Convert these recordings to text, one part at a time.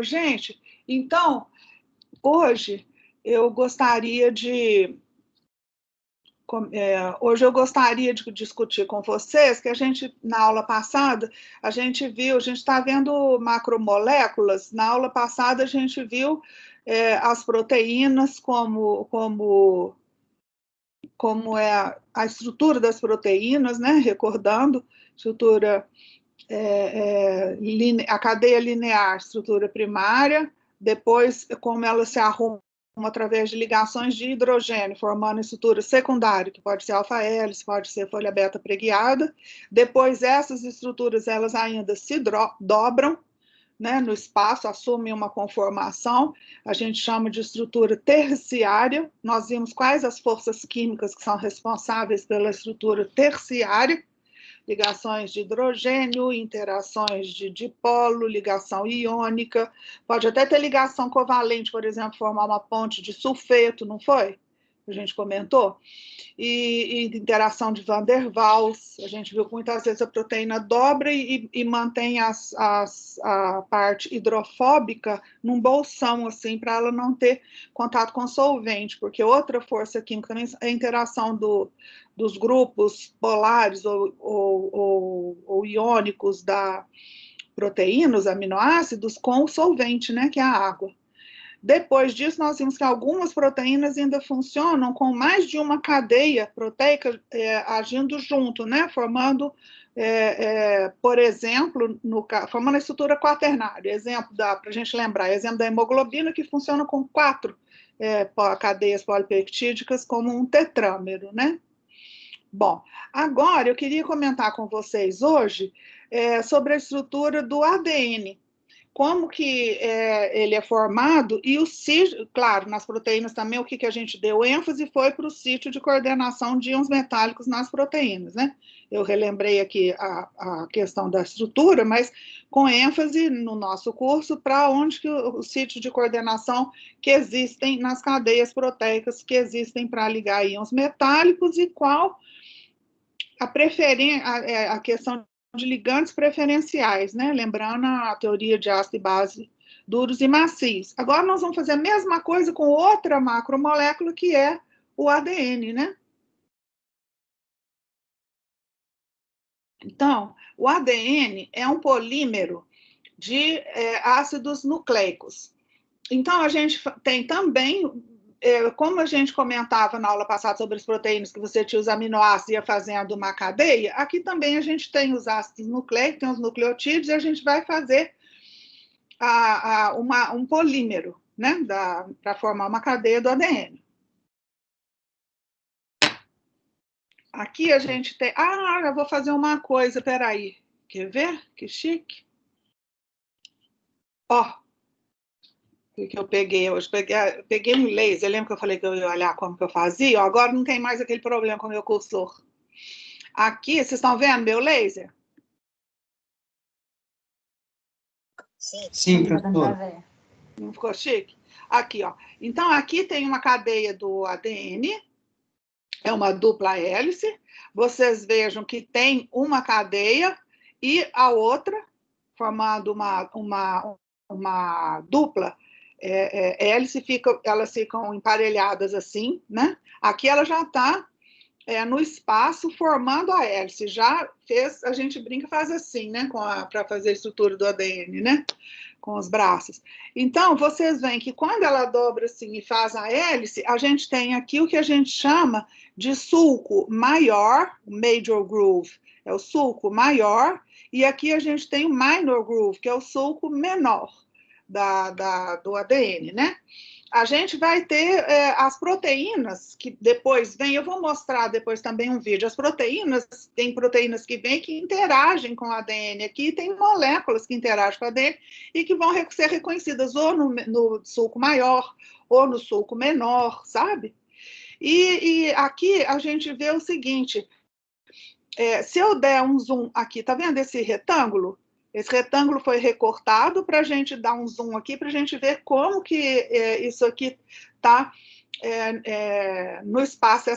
Gente, então, hoje eu gostaria de hoje eu gostaria de discutir com vocês que a gente, na aula passada, a gente viu, a gente está vendo macromoléculas, na aula passada a gente viu as proteínas como é a estrutura das proteínas, né? Recordando, estrutura, a cadeia linear, estrutura primária, depois como ela se arruma através de ligações de hidrogênio, formando estrutura secundária, que pode ser alfa-hélice, pode ser folha beta preguiada. Depois, essas estruturas, elas ainda se dobram, né, no espaço, assumem uma conformação, a gente chama de estrutura terciária. Nós vimos quais as forças químicas que são responsáveis pela estrutura terciária, ligações de hidrogênio, interações de dipolo, ligação iônica, pode até ter ligação covalente, por exemplo, formar uma ponte de sulfeto, não foi? A gente comentou. E interação de Van der Waals, a gente viu que muitas vezes a proteína dobra e mantém a parte hidrofóbica num bolsão, assim, para ela não ter contato com solvente, porque outra força química é a interação dos grupos polares ou iônicos da proteína, os aminoácidos, com o solvente, né, que é a água. Depois disso, nós vimos que algumas proteínas ainda funcionam com mais de uma cadeia proteica agindo junto, né? Formando, por exemplo, formando a estrutura quaternária. Exemplo para a gente lembrar, exemplo da hemoglobina, que funciona com 4 cadeias polipeptídicas como um tetrâmero, né? Bom, agora eu queria comentar com vocês hoje sobre a estrutura do ADN, como que ele é formado e o sítio, claro, nas proteínas também, o que a gente deu ênfase foi para o sítio de coordenação de íons metálicos nas proteínas, né? Eu relembrei aqui a questão da estrutura, mas com ênfase no nosso curso para onde que o sítio de coordenação que existem nas cadeias proteicas que existem para ligar íons metálicos e qual a questão de ligantes preferenciais, né? Lembrando a teoria de ácido e base duros e macios. Agora nós vamos fazer a mesma coisa com outra macromolécula, que é o ADN, né? Então, o ADN é um polímero de ácidos nucleicos. Então, a gente tem também, como a gente comentava na aula passada sobre as proteínas, que você tinha os aminoácidos e ia fazendo uma cadeia, aqui também a gente tem os ácidos nucleicos, tem os nucleotídeos, e a gente vai fazer um polímero, né, para formar uma cadeia do ADN. Aqui a gente tem... eu vou fazer uma coisa, peraí. Quer ver? Que chique. Ó, o que eu peguei hoje? Peguei um laser. Lembra que eu falei que eu ia olhar como que eu fazia? Ó, agora não tem mais aquele problema com o meu cursor. Aqui, vocês estão vendo meu laser? Sim, professor. Não ficou chique? Aqui, ó. Então, aqui tem uma cadeia do ADN, é uma dupla hélice. Vocês vejam que tem uma cadeia e a outra, formando uma dupla hélice, elas ficam emparelhadas assim, né? Aqui ela já está no espaço formando a hélice. Já fez, a gente brinca, faz assim, né? Para fazer a estrutura do ADN, né? Com os braços. Então, vocês veem que quando ela dobra assim e faz a hélice, a gente tem aqui o que a gente chama de sulco maior, major groove, é o sulco maior, e aqui a gente tem o minor groove, que é o sulco menor do ADN, né? A gente vai ter as proteínas, que depois vem, eu vou mostrar depois também um vídeo, as proteínas, tem proteínas que vêm que interagem com o ADN aqui, tem moléculas que interagem com o ADN e que vão ser reconhecidas ou no sulco maior ou no sulco menor, sabe? E aqui a gente vê o seguinte, se eu der um zoom aqui, tá vendo esse retângulo? Esse retângulo foi recortado para a gente dar um zoom aqui, para a gente ver como que isso aqui está no espaço,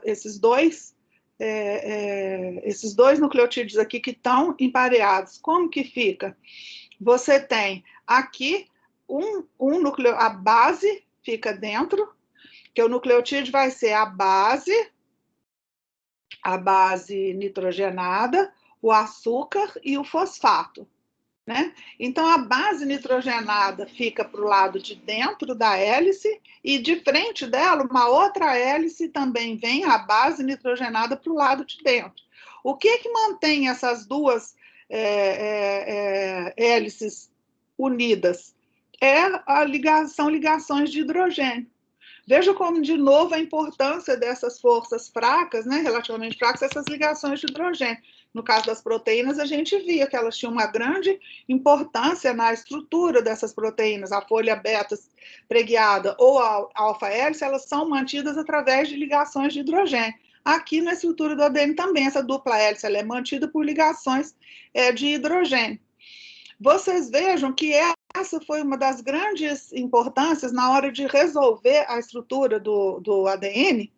esses dois esses dois nucleotídeos aqui que estão empareados, como que fica? Você tem aqui a base fica dentro, que o nucleotídeo vai ser a base nitrogenada, o açúcar e o fosfato, né? Então, a base nitrogenada fica para o lado de dentro da hélice e de frente dela, uma outra hélice também vem a base nitrogenada para o lado de dentro. O que que mantém essas duas hélices unidas? São ligações de hidrogênio. Veja como, de novo, a importância dessas forças fracas, né, relativamente fracas, essas ligações de hidrogênio. No caso das proteínas, a gente via que elas tinham uma grande importância na estrutura dessas proteínas. A folha beta preguiada ou a alfa-hélice, elas são mantidas através de ligações de hidrogênio. Aqui na estrutura do ADN também, essa dupla hélice ela é mantida por ligações de hidrogênio. Vocês vejam que essa foi uma das grandes importâncias na hora de resolver a estrutura do ADN.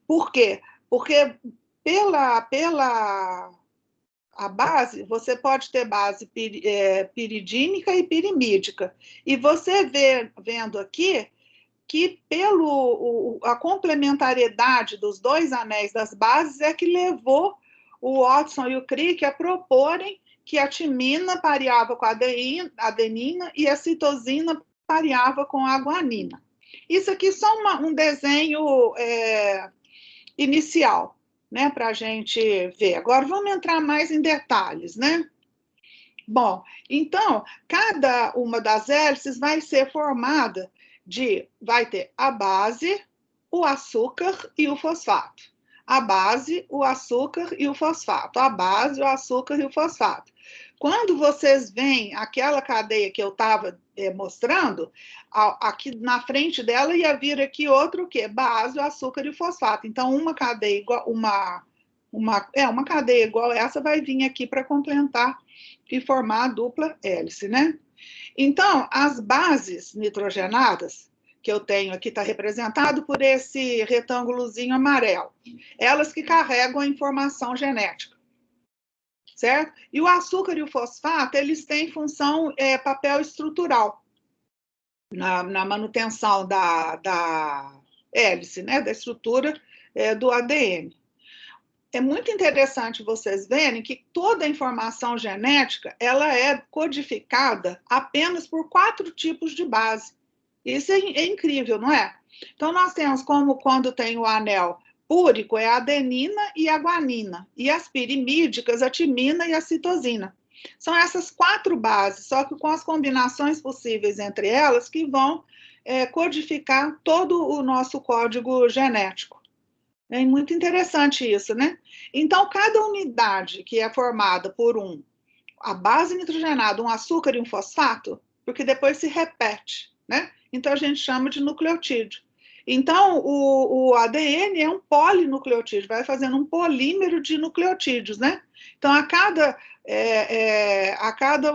Por quê? Porque pela a base, você pode ter base piridínica e pirimídica. E você vendo aqui que a complementariedade dos dois anéis das bases é que levou o Watson e o Crick a proporem que a timina pareava com a adenina e a citosina pareava com a guanina. Isso aqui é só um desenho inicial, né, para a gente ver. Agora vamos entrar mais em detalhes, né? Bom, então, cada uma das hélices vai ser formada vai ter a base, o açúcar e o fosfato. A base, o açúcar e o fosfato. A base, o açúcar e o fosfato. Quando vocês veem aquela cadeia que eu estava mostrando, aqui na frente dela ia vir aqui outro o quê? Base, o açúcar e o fosfato. Então, uma cadeia igual, uma cadeia igual essa vai vir aqui para complementar e formar a dupla hélice, né? Então, as bases nitrogenadas, que eu tenho aqui, está representado por esse retângulozinho amarelo. Elas que carregam a informação genética, certo? E o açúcar e o fosfato, eles têm função, papel estrutural na manutenção da hélice, né? Da estrutura do ADN. É muito interessante vocês verem que toda a informação genética ela é codificada apenas por 4 tipos de base. Isso é incrível, não é? Então, nós temos como quando tem o anel púrico, é a adenina e a guanina. E as pirimídicas, a timina e a citosina. São essas 4 bases, só que com as combinações possíveis entre elas que vão codificar todo o nosso código genético. É muito interessante isso, né? Então, cada unidade que é formada por a base nitrogenada, um açúcar e um fosfato, porque depois se repete, né? Então, a gente chama de nucleotídeo. Então, o ADN é um polinucleotídeo, vai fazendo um polímero de nucleotídeos, né? Então, a cada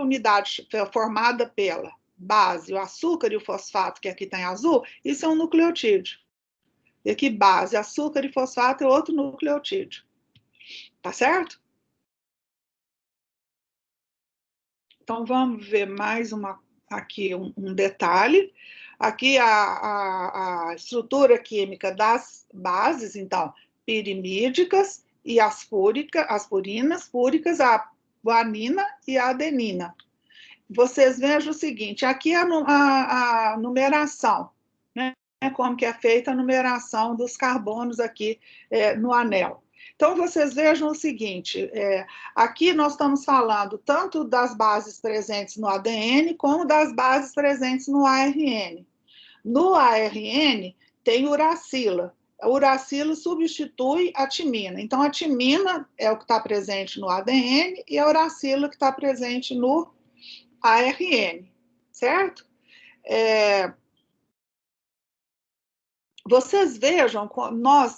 unidade formada pela base, o açúcar e o fosfato, que aqui está em azul, isso é um nucleotídeo. E aqui, base, açúcar e fosfato é outro nucleotídeo. Tá certo? Então, vamos ver mais aqui um detalhe. Aqui, a estrutura química das bases, então, pirimídicas e as purinas, púricas, a guanina e a adenina. Vocês vejam o seguinte, aqui a numeração, né? Como que é feita a numeração dos carbonos aqui no anel. Então, vocês vejam o seguinte, aqui nós estamos falando tanto das bases presentes no ADN, como das bases presentes no ARN. No ARN, tem uracila. A uracila substitui a timina. Então, a timina é o que está presente no ADN e a uracila que está presente no ARN, certo? Vocês vejam,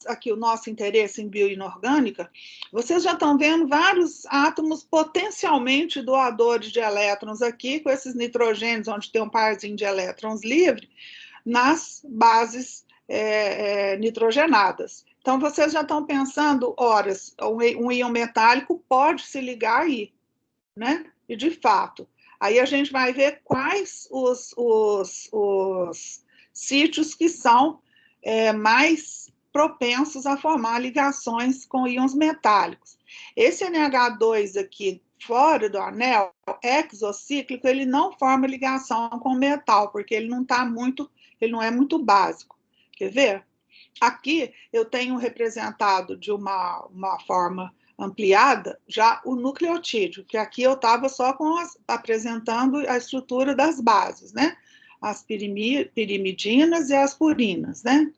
aqui o nosso interesse em bioinorgânica, vocês já estão vendo vários átomos potencialmente doadores de elétrons aqui, com esses nitrogênios, onde tem um parzinho de elétrons livre, nas bases nitrogenadas. Então, vocês já estão pensando, horas, um íon metálico pode se ligar aí, né? E, de fato, aí a gente vai ver quais os sítios que são mais propensos a formar ligações com íons metálicos. Esse NH2 aqui, fora do anel, exocíclico, ele não forma ligação com metal, porque ele não é muito básico. Quer ver? Aqui eu tenho representado de uma forma ampliada já o nucleotídeo, que aqui eu estava só apresentando a estrutura das bases, né? As pirimidinas e as purinas, né?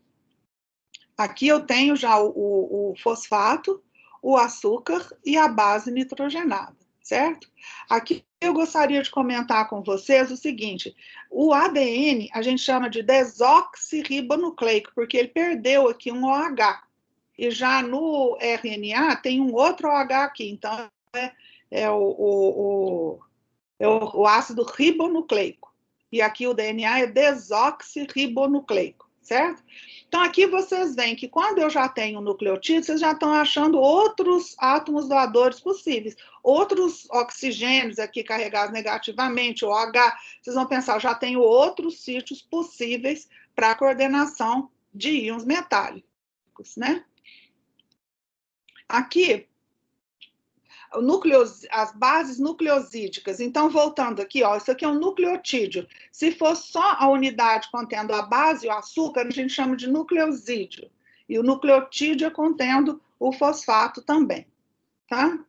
Aqui eu tenho já o fosfato, o açúcar e a base nitrogenada, certo? Aqui eu gostaria de comentar com vocês o seguinte: o ADN a gente chama de desoxirribonucleico, porque ele perdeu aqui um OH. E já no RNA tem um outro OH aqui, então é o ácido ribonucleico. E aqui o DNA é desoxirribonucleico, certo? Então, aqui vocês veem que quando eu já tenho nucleotídeo, vocês já estão achando outros átomos doadores possíveis, outros oxigênios aqui carregados negativamente, o OH, vocês vão pensar, eu já tenho outros sítios possíveis para a coordenação de íons metálicos, né? Aqui, as bases nucleosídicas. Então, voltando aqui, ó, isso aqui é um nucleotídeo. Se for só a unidade contendo a base, o açúcar, a gente chama de nucleosídeo. E o nucleotídeo é contendo o fosfato também, tá?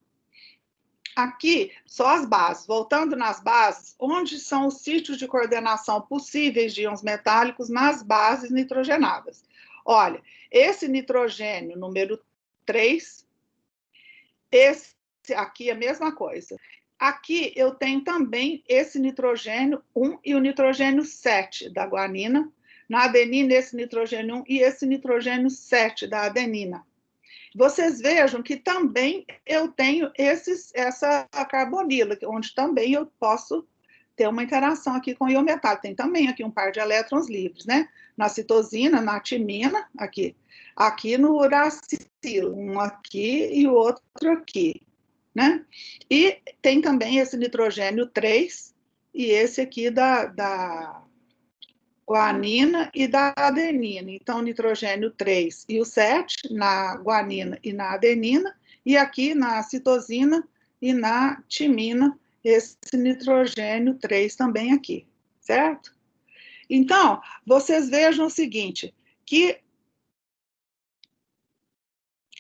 Aqui, só as bases. Voltando nas bases, onde são os sítios de coordenação possíveis de íons metálicos nas bases nitrogenadas? Olha, esse nitrogênio número 3, esse aqui é a mesma coisa. Aqui eu tenho também esse nitrogênio 1 e o nitrogênio 7 da guanina. Na adenina, esse nitrogênio 1 e esse nitrogênio 7 da adenina. Vocês vejam que também eu tenho essa carbonila, onde também eu posso ter uma interação aqui com o íon metálico. Tem também aqui um par de elétrons livres, né? Na citosina, na timina, aqui no uracilo, um aqui e o outro aqui, né? E tem também esse nitrogênio 3 e esse aqui da guanina e da adenina. Então, nitrogênio 3 e o 7 na guanina e na adenina, e aqui na citosina e na timina, esse nitrogênio 3 também aqui, certo? Então, vocês vejam o seguinte, que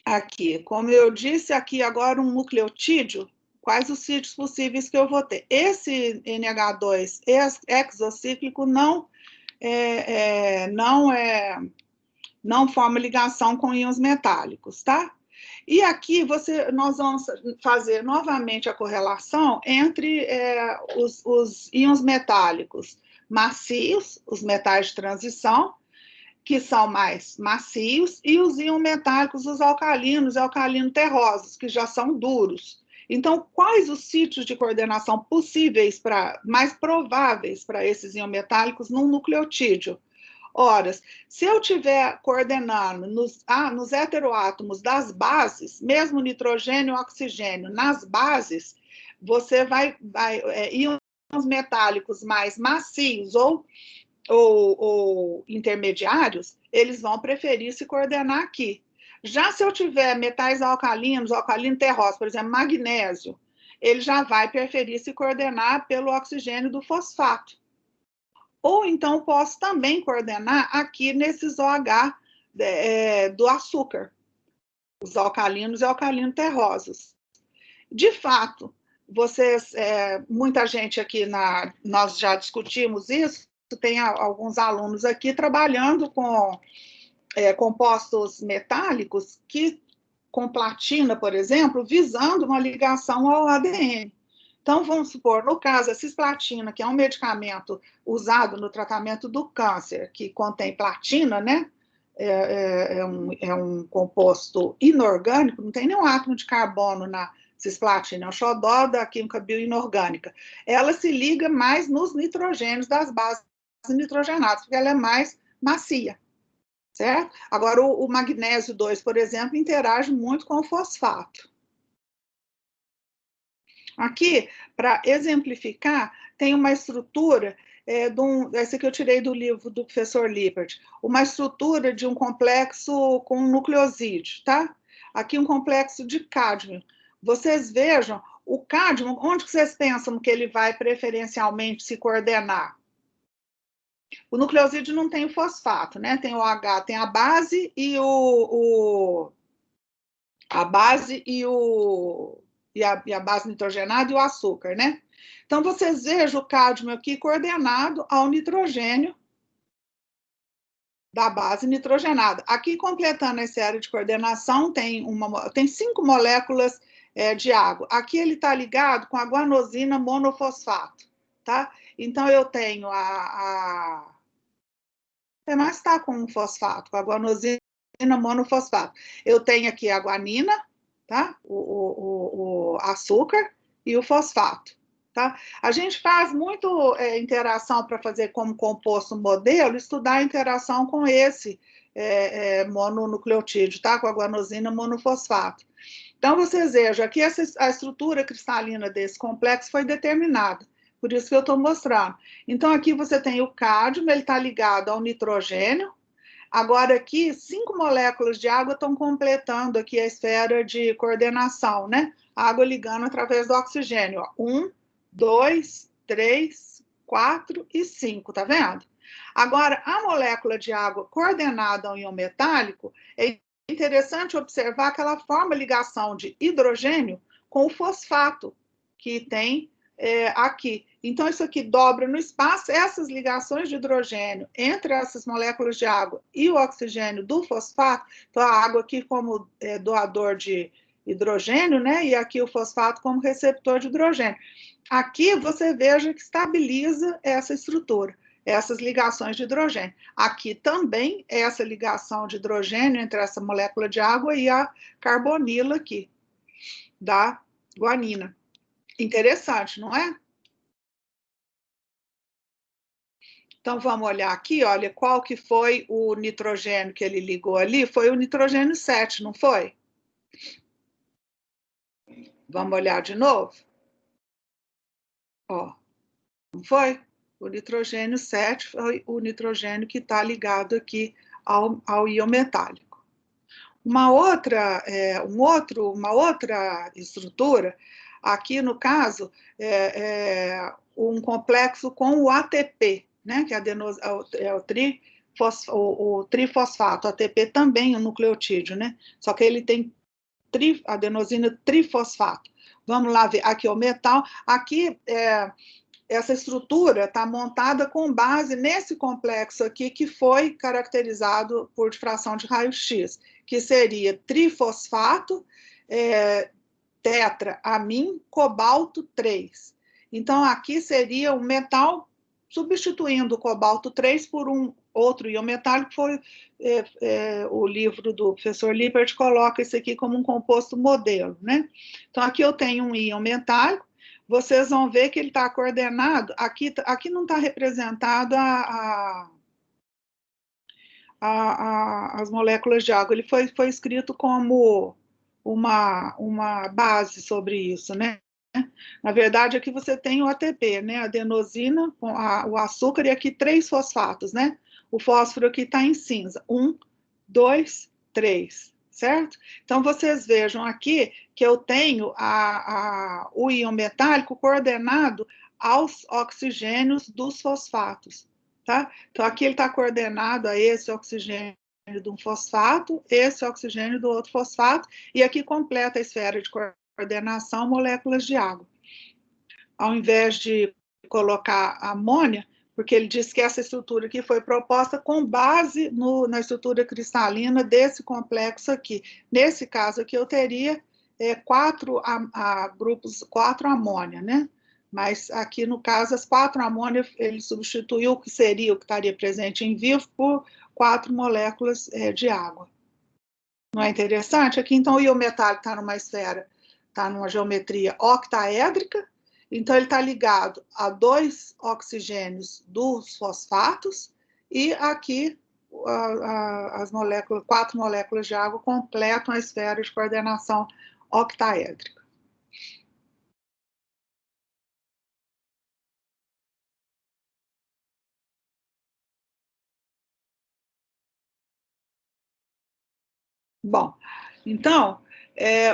aqui, como eu disse, aqui agora um nucleotídeo, quais os sítios possíveis que eu vou ter? Esse NH2 exocíclico não forma ligação com íons metálicos, tá? E aqui nós vamos fazer novamente a correlação entre os íons metálicos macios, os metais de transição, que são mais macios, e os íons metálicos, os alcalinos e alcalino-terrosos, que já são duros. Então, quais os sítios de coordenação possíveis, mais prováveis para esses íons metálicos num nucleotídeo? Ora, se eu estiver coordenando nos heteroátomos das bases, mesmo nitrogênio e oxigênio nas bases, você íons metálicos mais macios ou intermediários, eles vão preferir se coordenar aqui. Já se eu tiver metais alcalinos, alcalino terroso, por exemplo, magnésio, ele já vai preferir se coordenar pelo oxigênio do fosfato. Ou então posso também coordenar aqui nesses OH do açúcar, os alcalinos e alcalino terrosos. De fato, muita gente aqui, nós já discutimos isso, tem alguns alunos aqui trabalhando com compostos metálicos com platina, por exemplo, visando uma ligação ao ADN. Então, vamos supor, no caso, a cisplatina, que é um medicamento usado no tratamento do câncer, que contém platina, né? É um composto inorgânico, não tem nenhum átomo de carbono na cisplatina, é um xodó da química bioinorgânica. Ela se liga mais nos nitrogênios das bases nitrogenadas, porque ela é mais macia. certo? Agora, o magnésio 2, por exemplo, interage muito com o fosfato. Aqui, para exemplificar, tem uma estrutura, essa que eu tirei do livro do professor Lippert, uma estrutura de um complexo com um nucleosídeo, tá? Aqui um complexo de cádmio. Vocês vejam, o cádmio, onde que vocês pensam que ele vai preferencialmente se coordenar? O nucleosídeo não tem o fosfato, né? Tem o H, tem a base e a base e a base nitrogenada e o açúcar, né? Então, vocês vejam o cádmio aqui coordenado ao nitrogênio da base nitrogenada. Aqui, completando essa área de coordenação, tem 5 moléculas de água. Aqui ele está ligado com a guanosina monofosfato, tá? Então, eu tenho mas está com um fosfato, com a guanosina monofosfato. Eu tenho aqui a guanina, tá? O açúcar e o fosfato, tá? A gente faz muito interação para fazer como composto modelo, estudar a interação com esse mononucleotídeo, tá? Com a guanosina monofosfato. Então, vocês vejam, aqui a estrutura cristalina desse complexo foi determinada. Por isso que eu estou mostrando. Então, aqui você tem o cádmio, ele está ligado ao nitrogênio. Agora, aqui, 5 moléculas de água estão completando aqui a esfera de coordenação, né? A água ligando através do oxigênio. 1, 2, 3, 4 e 5, tá vendo? Agora, a molécula de água coordenada ao íon metálico, é interessante observar que ela forma ligação de hidrogênio com o fosfato, que tem aqui. Então, isso aqui dobra no espaço, essas ligações de hidrogênio entre essas moléculas de água e o oxigênio do fosfato, então a água aqui como doador de hidrogênio, né? E aqui o fosfato como receptor de hidrogênio. Aqui você veja que estabiliza essa estrutura, essas ligações de hidrogênio. Aqui também essa ligação de hidrogênio entre essa molécula de água e a carbonila aqui, da guanina. Interessante, não é? Então, vamos olhar aqui, olha, qual que foi o nitrogênio que ele ligou ali? Foi o nitrogênio 7, não foi? Vamos olhar de novo? Ó, não foi? O nitrogênio 7 foi o nitrogênio que está ligado aqui ao íon metálico. Uma outra estrutura, aqui no caso, um complexo com o ATP, né, que é o trifosfato, o ATP também é um nucleotídeo, né, só que ele tem adenosina trifosfato. Vamos lá ver, aqui é o metal, aqui essa estrutura está montada com base nesse complexo aqui que foi caracterizado por difração de raio-x, que seria trifosfato, tetraamin, cobalto 3. Então, aqui seria um metal substituindo o cobalto 3 por um outro íon metálico, foi o livro do professor Lippert coloca isso aqui como um composto modelo, né? Então, aqui eu tenho um íon metálico, vocês vão ver que ele está coordenado, aqui não está representado as moléculas de água, ele foi escrito como uma base sobre isso, né? Na verdade, aqui você tem o ATP, né? Adenosina, o açúcar e aqui 3 fosfatos, né? O fósforo aqui está em cinza. 1, 2, 3, certo? Então, vocês vejam aqui que eu tenho o íon metálico coordenado aos oxigênios dos fosfatos, tá? Então, aqui ele está coordenado a esse oxigênio de um fosfato, esse oxigênio do outro fosfato, e aqui completa a esfera de coordenação moléculas de água. Ao invés de colocar amônia, porque ele diz que essa estrutura aqui foi proposta com base na estrutura cristalina desse complexo aqui. Nesse caso aqui, eu teria 4 grupos, 4 amônia, né? Mas aqui, no caso, as 4 amônia, ele substituiu o que seria, o que estaria presente em vivo, por 4 moléculas de água. Não é interessante? Aqui, então, o íon metálico está numa esfera, está numa geometria octaédrica, então ele está ligado a 2 oxigênios dos fosfatos, e aqui as moléculas, 4 moléculas de água completam a esfera de coordenação octaédrica. Bom, então,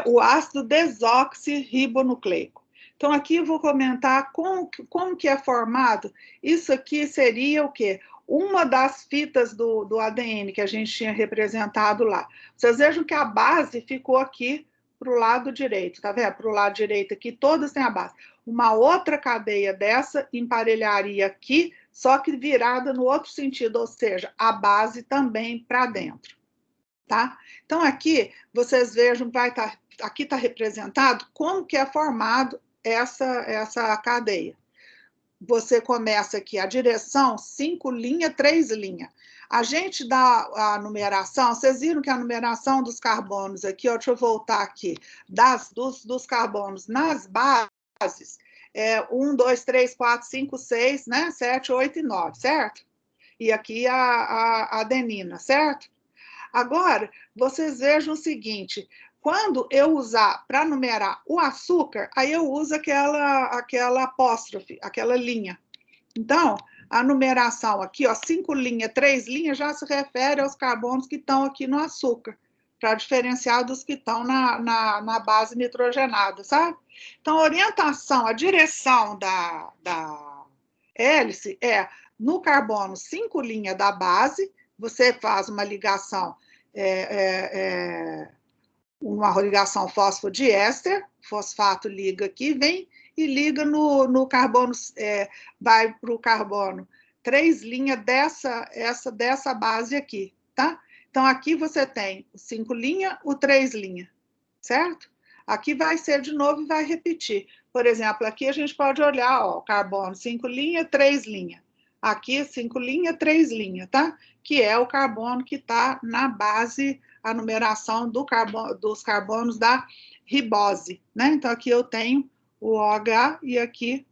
o ácido desoxirribonucleico. Então, aqui eu vou comentar como que é formado. Isso aqui seria o quê? Uma das fitas do ADN que a gente tinha representado lá. Vocês vejam que a base ficou aqui para o lado direito, tá vendo? Para o lado direito aqui, todas têm a base. Uma outra cadeia dessa emparelharia aqui, só que virada no outro sentido, ou seja, a base também para dentro. Tá? Então, aqui, vocês vejam, aqui está representado como que é formado essa cadeia. Você começa aqui a direção 5 linha, 3 linha. A gente dá a numeração, vocês viram que a numeração dos carbonos aqui, ó, deixa eu voltar aqui, dos carbonos nas bases, 1, 2, 3, 4, 5, 6, né, 7, 8 e 9, certo? E aqui a adenina, certo? Agora, vocês vejam o seguinte, quando eu usar para numerar o açúcar, aí eu uso aquela apóstrofe, aquela linha. Então, a numeração aqui, ó, 5 linhas, 3 linhas, já se refere aos carbonos que estão aqui no açúcar, para diferenciar dos que estão na base nitrogenada, sabe? Então, a orientação, a direção da hélice é no carbono 5 linhas da base, você faz uma ligação, uma ligação fosfodiéster, fosfato liga aqui, vem e liga no carbono, vai para o carbono 3 linhas dessa base aqui, tá? Então, aqui você tem o 5 linha, o 3 linha, certo? Aqui vai ser de novo e vai repetir. Por exemplo, aqui a gente pode olhar, ó, carbono 5 linha, 3 linha. Aqui, 5 linha, 3 linha, tá? Que é o carbono que está na base, a numeração dos carbonos da ribose, né? Então, aqui eu tenho o OH e aqui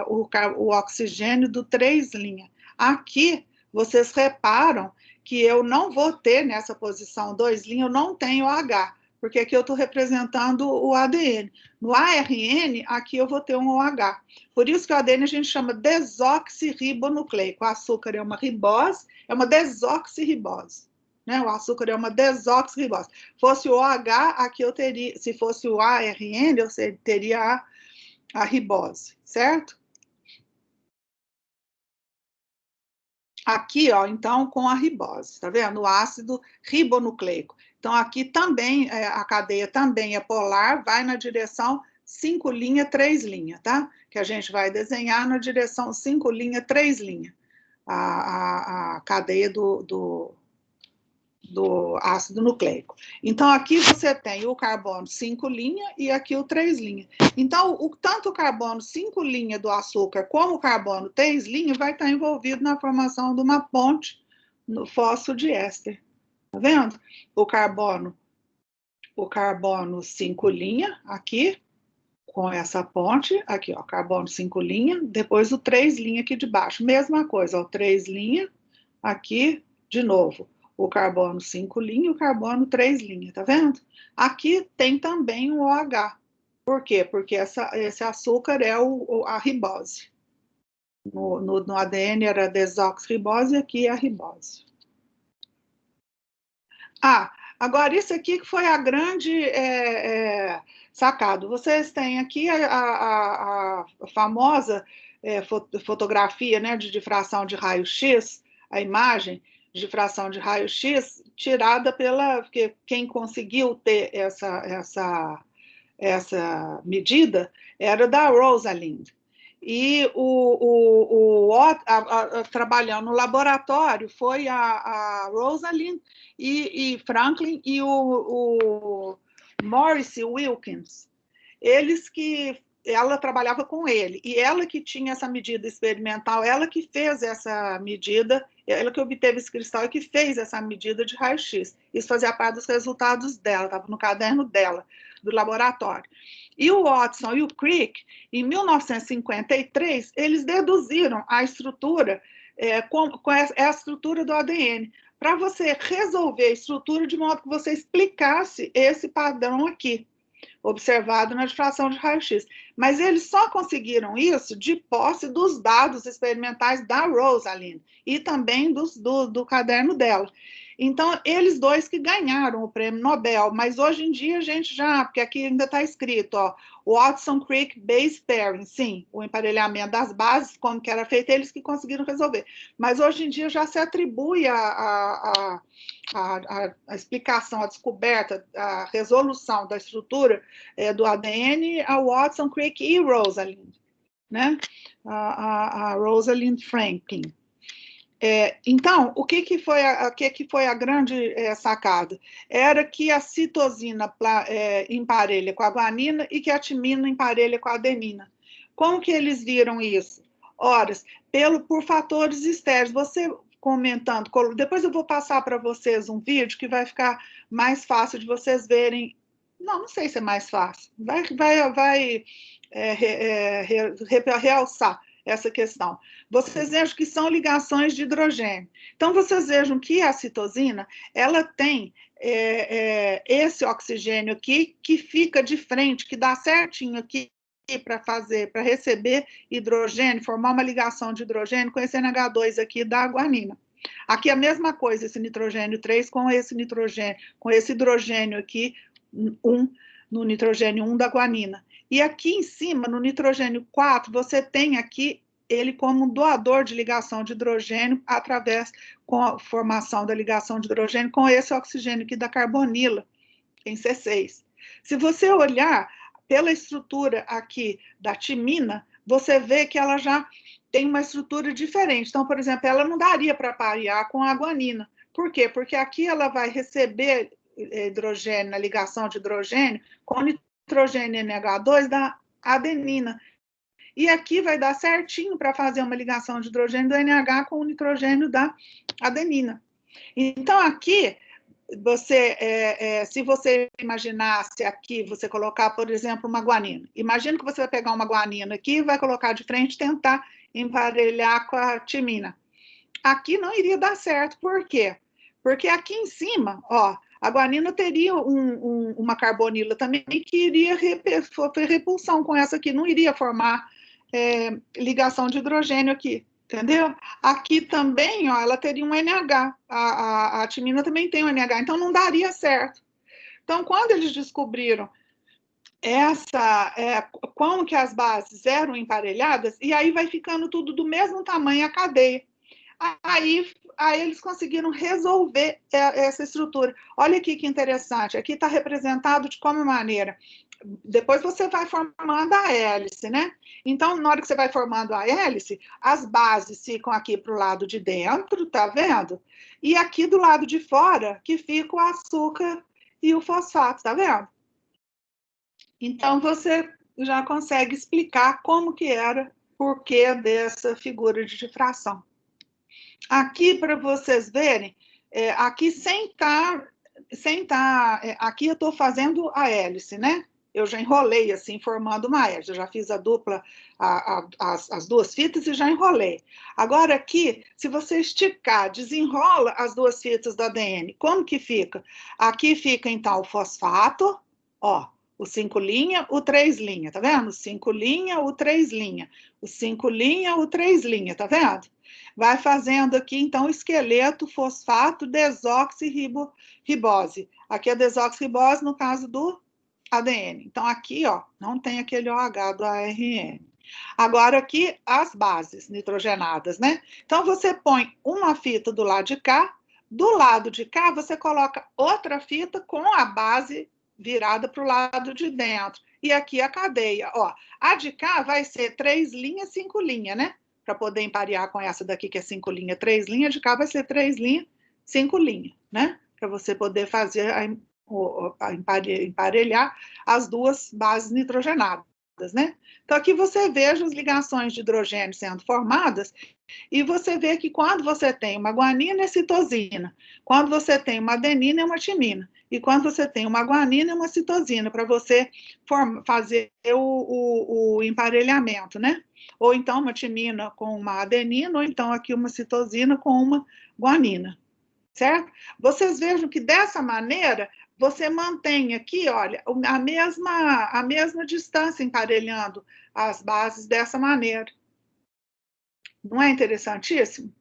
o oxigênio do 3 linha. Aqui, vocês reparam que eu não vou ter nessa posição 2 linha, eu não tenho OH, porque aqui eu estou representando o ADN. No ARN, aqui eu vou ter um OH. Por isso que o ADN a gente chama desoxirribonucleico. O açúcar é uma ribose, é uma desoxirribose. Né? O açúcar é uma desoxirribose. Fosse o OH, aqui eu teria, se fosse o ARN, eu teria a ribose, certo? Aqui, ó, então, com a ribose, tá vendo? O ácido ribonucleico. Então, aqui também, a cadeia também é polar, vai na direção 5 linha, 3 linha, tá? Que a gente vai desenhar na direção 5 linha, 3 linha. A cadeia do ácido nucleico. Então, aqui você tem o carbono 5 linha e aqui o 3 linha. Então, tanto o carbono 5 linha do açúcar como o carbono 3 linha vai estar envolvido na formação de uma ponte no fosfodiéster. Tá vendo? O carbono 5 linha aqui, com essa ponte, aqui, ó, carbono 5 linha, depois o 3 linha aqui de baixo. Mesma coisa, ó, 3 linha, aqui, de novo, o carbono 5 linha e o carbono 3 linha, tá vendo? Aqui tem também o OH. Por quê? Porque esse açúcar é a ribose. No ADN era desoxirribose e aqui é a ribose. Agora isso aqui que foi a grande sacado. Vocês têm aqui a famosa fotografia, né, de difração de raio-x, a imagem de difração de raio-x tirada porque quem conseguiu ter essa medida era da Rosalind. E trabalhando no laboratório foi a Rosalind e Franklin e o Maurice Wilkins. Ela trabalhava com ele, e ela que tinha essa medida experimental, ela que fez essa medida, ela que obteve esse cristal e que fez essa medida de raio-x. Isso fazia parte dos resultados dela, estava no caderno dela, do laboratório. E o Watson e o Crick, em 1953, eles deduziram a estrutura é a estrutura do ADN, para você resolver a estrutura de modo que você explicasse esse padrão aqui, observado na difração de raio-x. Mas eles só conseguiram isso de posse dos dados experimentais da Rosalind e também do caderno dela. Então, eles dois que ganharam o prêmio Nobel, mas hoje em dia a gente já, porque aqui ainda está escrito, ó, Watson Crick Base Pairing, sim, o emparelhamento das bases, como que era feito, eles que conseguiram resolver. Mas hoje em dia já se atribui a explicação, a descoberta, a resolução da estrutura do ADN a Watson Crick e Rosalind, né? A Rosalind Franklin. Então, o que foi a grande sacada? Era que a citosina emparelha com a guanina e que a timina emparelha com a adenina. Como que eles viram isso? Ora, por fatores estéreos. Você comentando, depois eu vou passar para vocês um vídeo que vai ficar mais fácil de vocês verem. Não sei se é mais fácil. Vai realçar essa questão. Vocês vejam que são ligações de hidrogênio. Então, vocês vejam que a citosina, ela tem esse oxigênio aqui, que fica de frente, que dá certinho aqui para receber hidrogênio, formar uma ligação de hidrogênio com esse NH2 aqui da guanina. Aqui a mesma coisa, esse nitrogênio 3 com esse hidrogênio aqui, no nitrogênio 1 da guanina. E aqui em cima, no nitrogênio 4, você tem aqui ele como um doador de ligação de hidrogênio com a formação da ligação de hidrogênio com esse oxigênio aqui da carbonila, em C6. Se você olhar pela estrutura aqui da timina, você vê que ela já tem uma estrutura diferente. Então, por exemplo, ela não daria para parear com a guanina. Por quê? Porque aqui ela vai receber hidrogênio, na ligação de hidrogênio, com nitrogênio NH2 da adenina. E aqui vai dar certinho para fazer uma ligação de hidrogênio do NH com o nitrogênio da adenina. Então, aqui, se você imaginasse aqui, você colocar, por exemplo, uma guanina. Imagina que você vai pegar uma guanina aqui e vai colocar de frente e tentar emparelhar com a timina. Aqui não iria dar certo. Por quê? Porque aqui em cima, ó, a guanina teria uma carbonila também que iria sofrer repulsão com essa aqui, não iria formar ligação de hidrogênio aqui, entendeu? Aqui também, ó, ela teria um NH, a timina também tem um NH, então não daria certo. Então, quando eles descobriram como que as bases eram emparelhadas, e aí vai ficando tudo do mesmo tamanho a cadeia. Aí eles conseguiram resolver essa estrutura. Olha aqui que interessante, aqui está representado de como maneira. Depois você vai formando a hélice, né? Então, na hora que você vai formando a hélice, as bases ficam aqui para o lado de dentro, tá vendo? E aqui do lado de fora, que fica o açúcar e o fosfato, tá vendo? Então, você já consegue explicar como que era, por que dessa figura de difração. Aqui, para vocês verem, aqui aqui eu estou fazendo a hélice, né? Eu já enrolei assim, formando uma hélice. Eu já fiz a dupla, as duas fitas e já enrolei. Agora aqui, se você esticar, desenrola as duas fitas do ADN, como que fica? Aqui fica, então, o fosfato, ó, o 5' o 3', tá vendo? O 5', o 3', o 5', o 3', tá vendo? Vai fazendo aqui, então, o esqueleto, fosfato, desoxirribose. Aqui é desoxirribose no caso do ADN. Então, aqui, ó, não tem aquele OH do ARN. Agora, aqui, as bases nitrogenadas, né? Então, você põe uma fita do lado de cá, do lado de cá, você coloca outra fita com a base virada para o lado de dentro. E aqui a cadeia, ó. A de cá vai ser 3', 5', né? Para poder emparear com essa daqui, que é 5', 3', de cá vai ser 3', 5', né? Para você poder fazer emparelhar as duas bases nitrogenadas, né? Então, aqui você veja as ligações de hidrogênio sendo formadas e você vê que quando você tem uma guanina é citosina, quando você tem uma adenina é uma timina, e quando você tem uma guanina é uma citosina, para você fazer o emparelhamento, né? Ou então uma timina com uma adenina, ou então aqui uma citosina com uma guanina, certo? Vocês vejam que dessa maneira você mantém aqui, olha, a mesma distância emparelhando as bases dessa maneira. Não é interessantíssimo?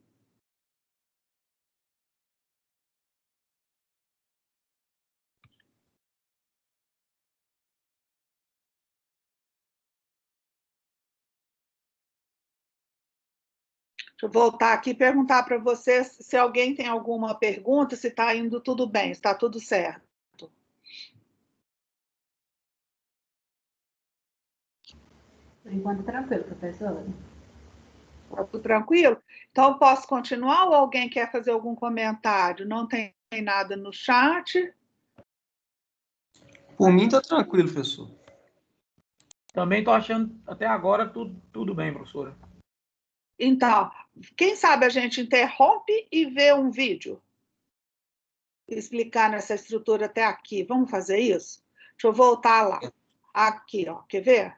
Deixa eu voltar aqui e perguntar para vocês se alguém tem alguma pergunta, se está indo tudo bem, se está tudo certo. Por enquanto, tranquilo, professora. Está tudo tranquilo? Então, posso continuar ou alguém quer fazer algum comentário? Não tem nada no chat? Por mim, está tranquilo, professor. Também estou achando até agora tudo bem, professora. Então, quem sabe a gente interrompe e vê um vídeo explicando essa estrutura até aqui. Vamos fazer isso? Deixa eu voltar lá. Aqui, ó. Quer ver?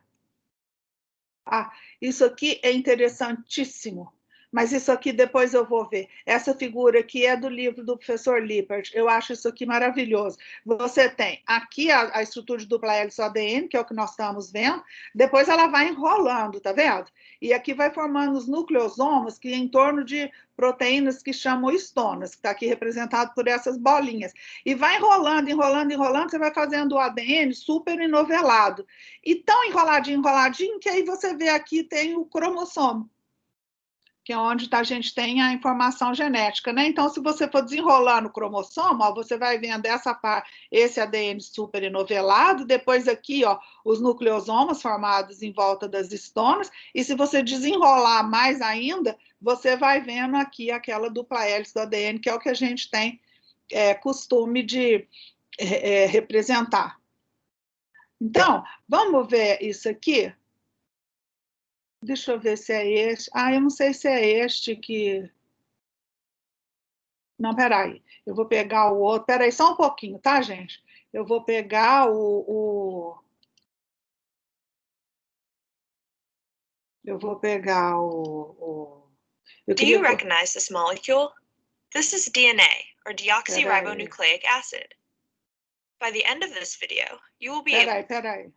Ah, isso aqui é interessantíssimo. Mas isso aqui depois eu vou ver. Essa figura aqui é do livro do professor Lippert. Eu acho isso aqui maravilhoso. Você tem aqui a estrutura de dupla hélice ADN, que é o que nós estamos vendo. Depois ela vai enrolando, tá vendo? E aqui vai formando os nucleosomas, que é em torno de proteínas que chamam histonas, que está aqui representado por essas bolinhas. E vai enrolando, enrolando, enrolando, você vai fazendo o ADN super enovelado. E tão enroladinho, enroladinho, que aí você vê aqui tem o cromossomo, que é onde a gente tem a informação genética, né? Então, se você for desenrolando o cromossomo, ó, você vai vendo esse ADN super enovelado, depois aqui, ó, os nucleosomas formados em volta das histonas, e se você desenrolar mais ainda, você vai vendo aqui aquela dupla hélice do ADN, que é o que a gente tem costume de representar. Então, vamos ver isso aqui? Deixa eu ver se é este. Ah, eu não sei se é este que... Não, peraí. Eu vou pegar o outro. Peraí, só um pouquinho, tá, gente? Eu vou pegar Eu vou pegar Do you recognize this molecule? This is DNA, or deoxyribonucleic acid. By the end of this video, you will be able...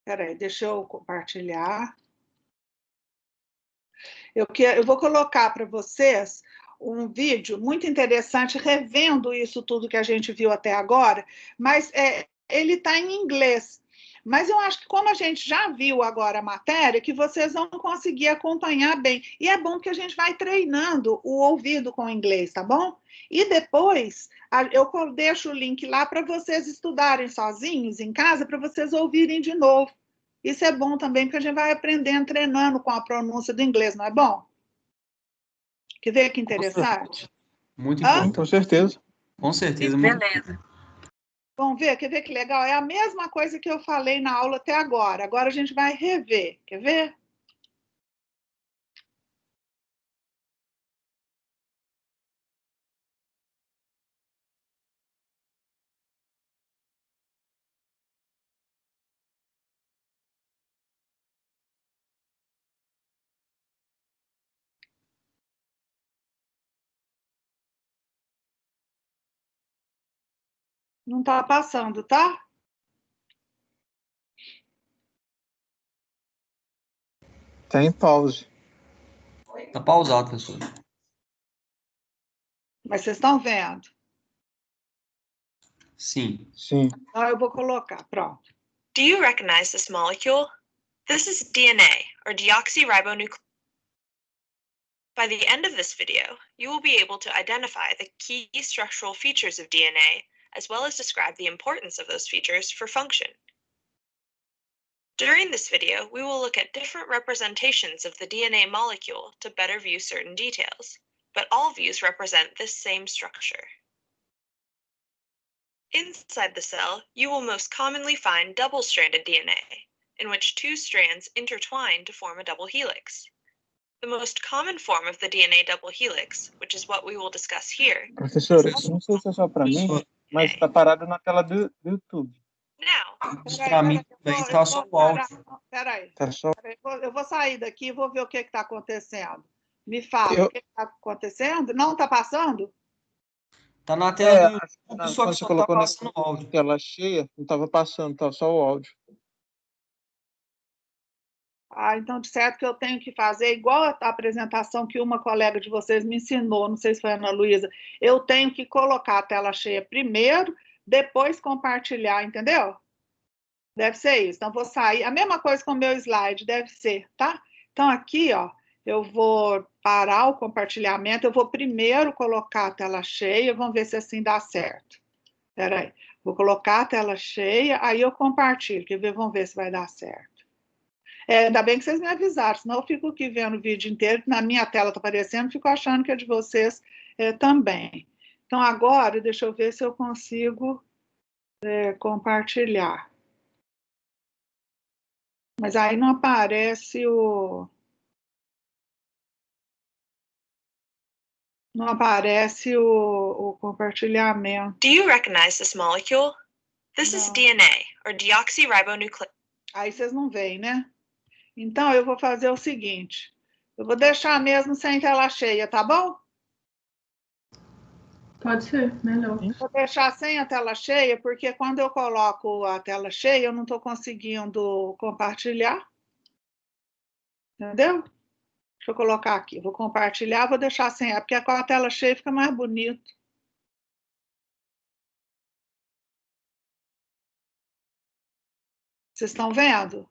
Peraí, deixa eu compartilhar. Eu vou colocar para vocês um vídeo muito interessante, revendo isso tudo que a gente viu até agora, mas ele está em inglês. Mas eu acho que como a gente já viu agora a matéria, que vocês vão conseguir acompanhar bem. E é bom que a gente vai treinando o ouvido com o inglês, tá bom? E depois eu deixo o link lá para vocês estudarem sozinhos em casa, para vocês ouvirem de novo. Isso é bom também, porque a gente vai aprendendo, treinando com a pronúncia do inglês, não é bom? Quer ver que interessante? Muito importante. Com certeza. Com certeza. Beleza. Vamos ver? Quer ver que legal? É a mesma coisa que eu falei na aula até agora. Agora a gente vai rever. Quer ver? Não está passando, tá? Tá em pause. Está pausado, professor. Mas vocês estão vendo? Sim. Sim. Então eu vou colocar, pronto. Do you recognize this molecule? This is DNA, or deoxyribonucleic. By the end of this video, you will be able to identify the key structural features of DNA, as well as describe the importance of those features for function. During this video, we will look at different representations of the DNA molecule to better view certain details, but all views represent this same structure. Inside the cell, you will most commonly find double-stranded DNA, in which two strands intertwine to form a double helix. The most common form of the DNA double helix, which is what we will discuss here. Professora, não sei se é só para mim, mas está parado na tela do YouTube. Now, Para mim também tá só o áudio. Peraí, Tá só. eu vou sair daqui e vou ver o que está acontecendo. Me fala, Eu- o que está acontecendo? Não está passando? Tá na tela do acho que YouTube, só que quando você só tá colocou na passando o áudio. tela cheia, não estava passando, estava só o áudio. Ah, então, de certo que eu tenho que fazer igual a apresentação que uma colega de vocês me ensinou, não sei se foi a Ana Luísa, eu tenho que colocar a tela cheia primeiro, depois compartilhar, entendeu? Deve ser isso. Então, vou sair. A mesma coisa com o meu slide, deve ser, tá? Então, aqui, ó, eu vou parar o compartilhamento, eu vou primeiro colocar a tela cheia, vamos ver se assim dá certo. Espera aí. Vou colocar a tela cheia, aí eu compartilho, quer ver? Vamos ver se vai dar certo. Ainda bem que vocês me avisaram, senão eu fico aqui vendo o vídeo inteiro, na minha tela está aparecendo, fico achando que é de vocês também. Então, agora, deixa eu ver se eu consigo compartilhar. Mas aí não aparece o... Não aparece o compartilhamento. do you recognize this molecule? This is No. DNA, or deoxyribonucleic. Aí vocês não veem, né? Então, eu vou fazer o seguinte. Eu vou deixar mesmo sem tela cheia, tá bom? Pode ser, melhor. Vou deixar sem a tela cheia, porque quando eu coloco a tela cheia, eu não estou conseguindo compartilhar. Entendeu? Deixa eu colocar aqui. Vou compartilhar, vou deixar sem ela, porque com a tela cheia fica mais bonito. Vocês estão vendo?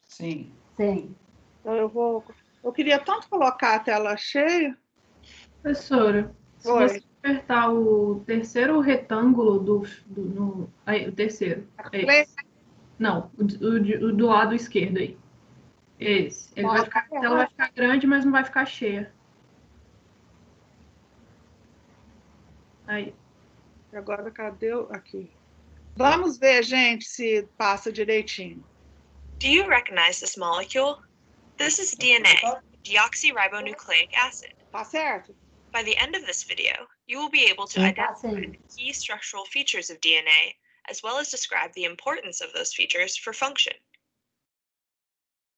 Sim. Sim. Então eu queria tanto colocar a tela cheia. Professora, se Oi. você apertar o terceiro retângulo aí, o terceiro. Esse. Não, o do lado esquerdo aí. Esse. Ele vai ficar, a tela vai ficar grande, mas não vai ficar cheia. Aí. Agora, cadê aqui? Vamos ver, gente, se passa direitinho. Do you recognize this molecule? This is DNA, deoxyribonucleic acid. Tá certo? By the end of this video, you will be able to Sim, tá identify sim. the key structural features of DNA, as well as describe the importance of those features for function.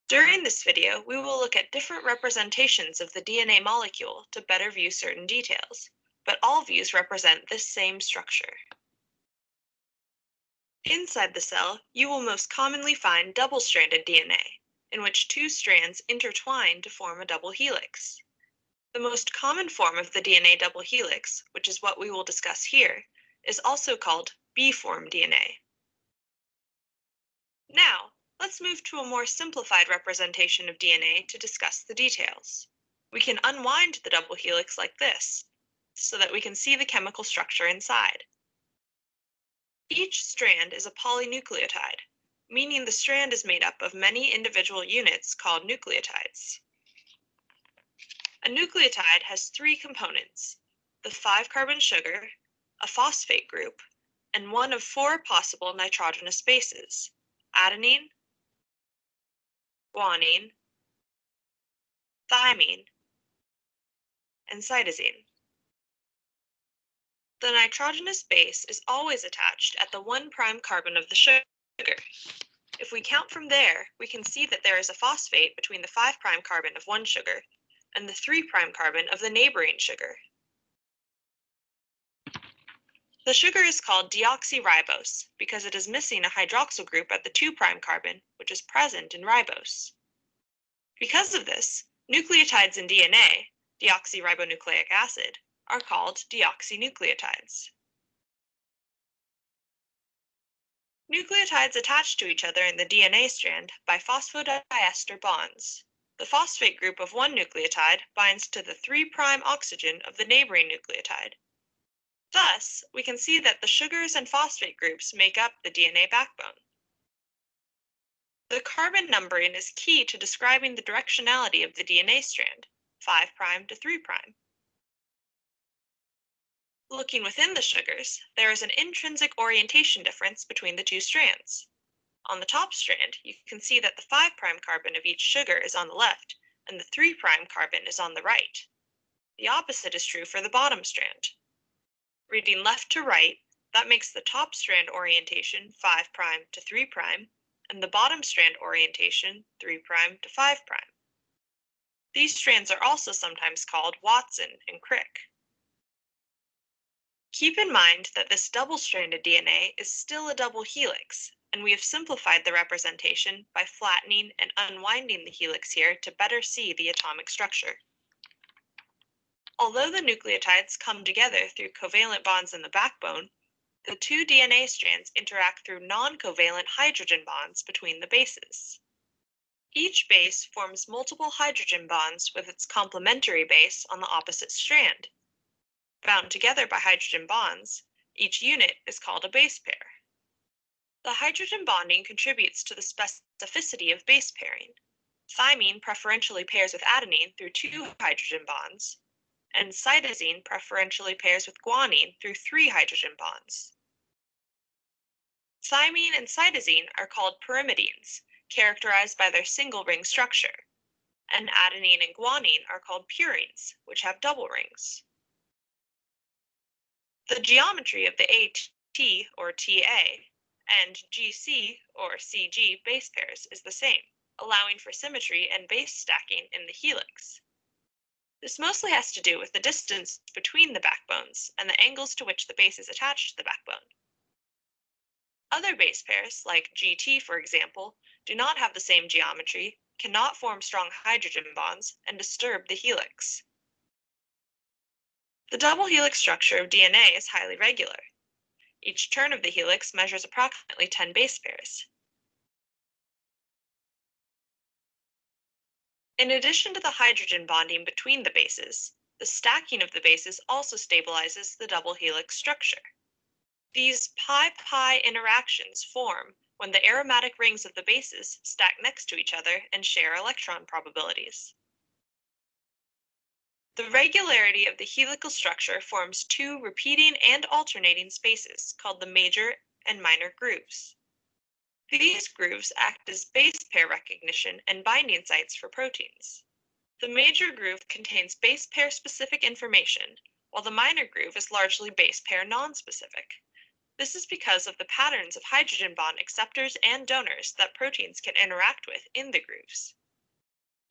During this video, we will look at different representations of the DNA molecule to better view certain details, but all views represent this same structure. Inside the cell, you will most commonly find double-stranded DNA, in which two strands intertwine to form a double helix. The most common form of the DNA double helix, which is what we will discuss here, is also called B-form DNA. Now, let's move to a more simplified representation of DNA to discuss the details. We can unwind the double helix like this, so that we can see the chemical structure inside. Each strand is a polynucleotide, meaning the strand is made up of many individual units called nucleotides. A nucleotide has three components: the 5-carbon sugar, a phosphate group, and one of 4 possible nitrogenous bases: adenine, guanine, thymine, and cytosine. The nitrogenous base is always attached at the 1' carbon of the sugar. If we count from there, we can see that there is a phosphate between the 5' carbon of one sugar and the 3' carbon of the neighboring sugar. The sugar is called deoxyribose because it is missing a hydroxyl group at the 2' carbon, which is present in ribose. Because of this, nucleotides in DNA, deoxyribonucleic acid, are called deoxynucleotides. Nucleotides attach to each other in the DNA strand by phosphodiester bonds. The phosphate group of one nucleotide binds to the 3' oxygen of the neighboring nucleotide. Thus, we can see that the sugars and phosphate groups make up the DNA backbone. The carbon numbering is key to describing the directionality of the DNA strand, 5' to 3'. Looking within the sugars, there is an intrinsic orientation difference between the two strands. On the top strand, you can see that the 5' carbon of each sugar is on the left, and the 3' carbon is on the right. The opposite is true for the bottom strand. Reading left to right, That makes the top strand orientation 5' to 3', and the bottom strand orientation 3' to 5'. These strands are also sometimes called Watson and Crick. Keep in mind that this double-stranded DNA is still a double helix, and we have simplified the representation by flattening and unwinding the helix here to better see the atomic structure. Although the nucleotides come together through covalent bonds in the backbone, the two DNA strands interact through non-covalent hydrogen bonds between the bases. Each base forms multiple hydrogen bonds with its complementary base on the opposite strand. Bound together by hydrogen bonds, each unit is called a base pair. The hydrogen bonding contributes to the specificity of base pairing. Thymine preferentially pairs with adenine through 2 hydrogen bonds, and cytosine preferentially pairs with guanine through 3 hydrogen bonds. Thymine and cytosine are called pyrimidines, characterized by their single ring structure, and adenine and guanine are called purines, which have double rings. The geometry of the AT or TA and GC or CG base pairs is the same, allowing for symmetry and base stacking in the helix. This mostly has to do with the distance between the backbones and the angles to which the base is attached to the backbone. Other base pairs, like GT for example, do not have the same geometry, cannot form strong hydrogen bonds, and disturb the helix. The double helix structure of DNA is highly regular. Each turn of the helix measures approximately 10 base pairs. In addition to the hydrogen bonding between the bases, the stacking of the bases also stabilizes the double helix structure. These pi-pi interactions form when the aromatic rings of the bases stack next to each other and share electron probabilities. The regularity of the helical structure forms 2 repeating and alternating spaces called the major and minor grooves. These grooves act as base pair recognition and binding sites for proteins. The major groove contains base pair specific information, while the minor groove is largely base pair nonspecific. This is because of the patterns of hydrogen bond acceptors and donors that proteins can interact with in the grooves.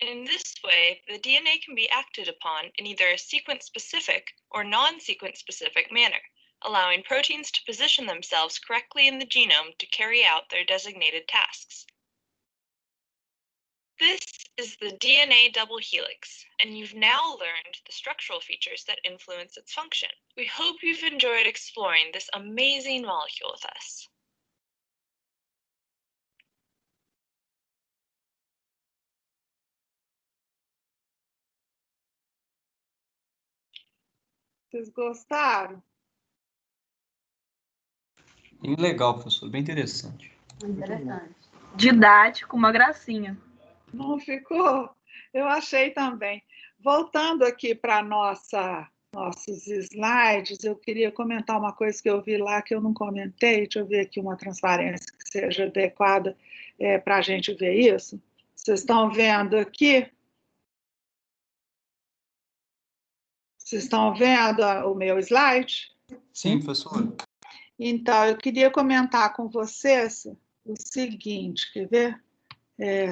In this way, the DNA can be acted upon in either a sequence-specific or non-sequence-specific manner, allowing proteins to position themselves correctly in the genome to carry out their designated tasks. This is the DNA double helix, and you've now learned the structural features that influence its function. We hope you've enjoyed exploring this amazing molecule with us. Vocês gostaram? Bem legal, professor. Bem interessante. Interessante. Didático, uma gracinha. Não ficou? Eu achei também. Voltando aqui para nossos slides, eu queria comentar uma coisa que eu vi lá que eu não comentei. Deixa eu ver aqui uma transparência que seja adequada para a gente ver isso. Vocês estão vendo aqui? Vocês estão vendo o meu slide? Sim, professor. Então, eu queria comentar com vocês o seguinte, quer ver?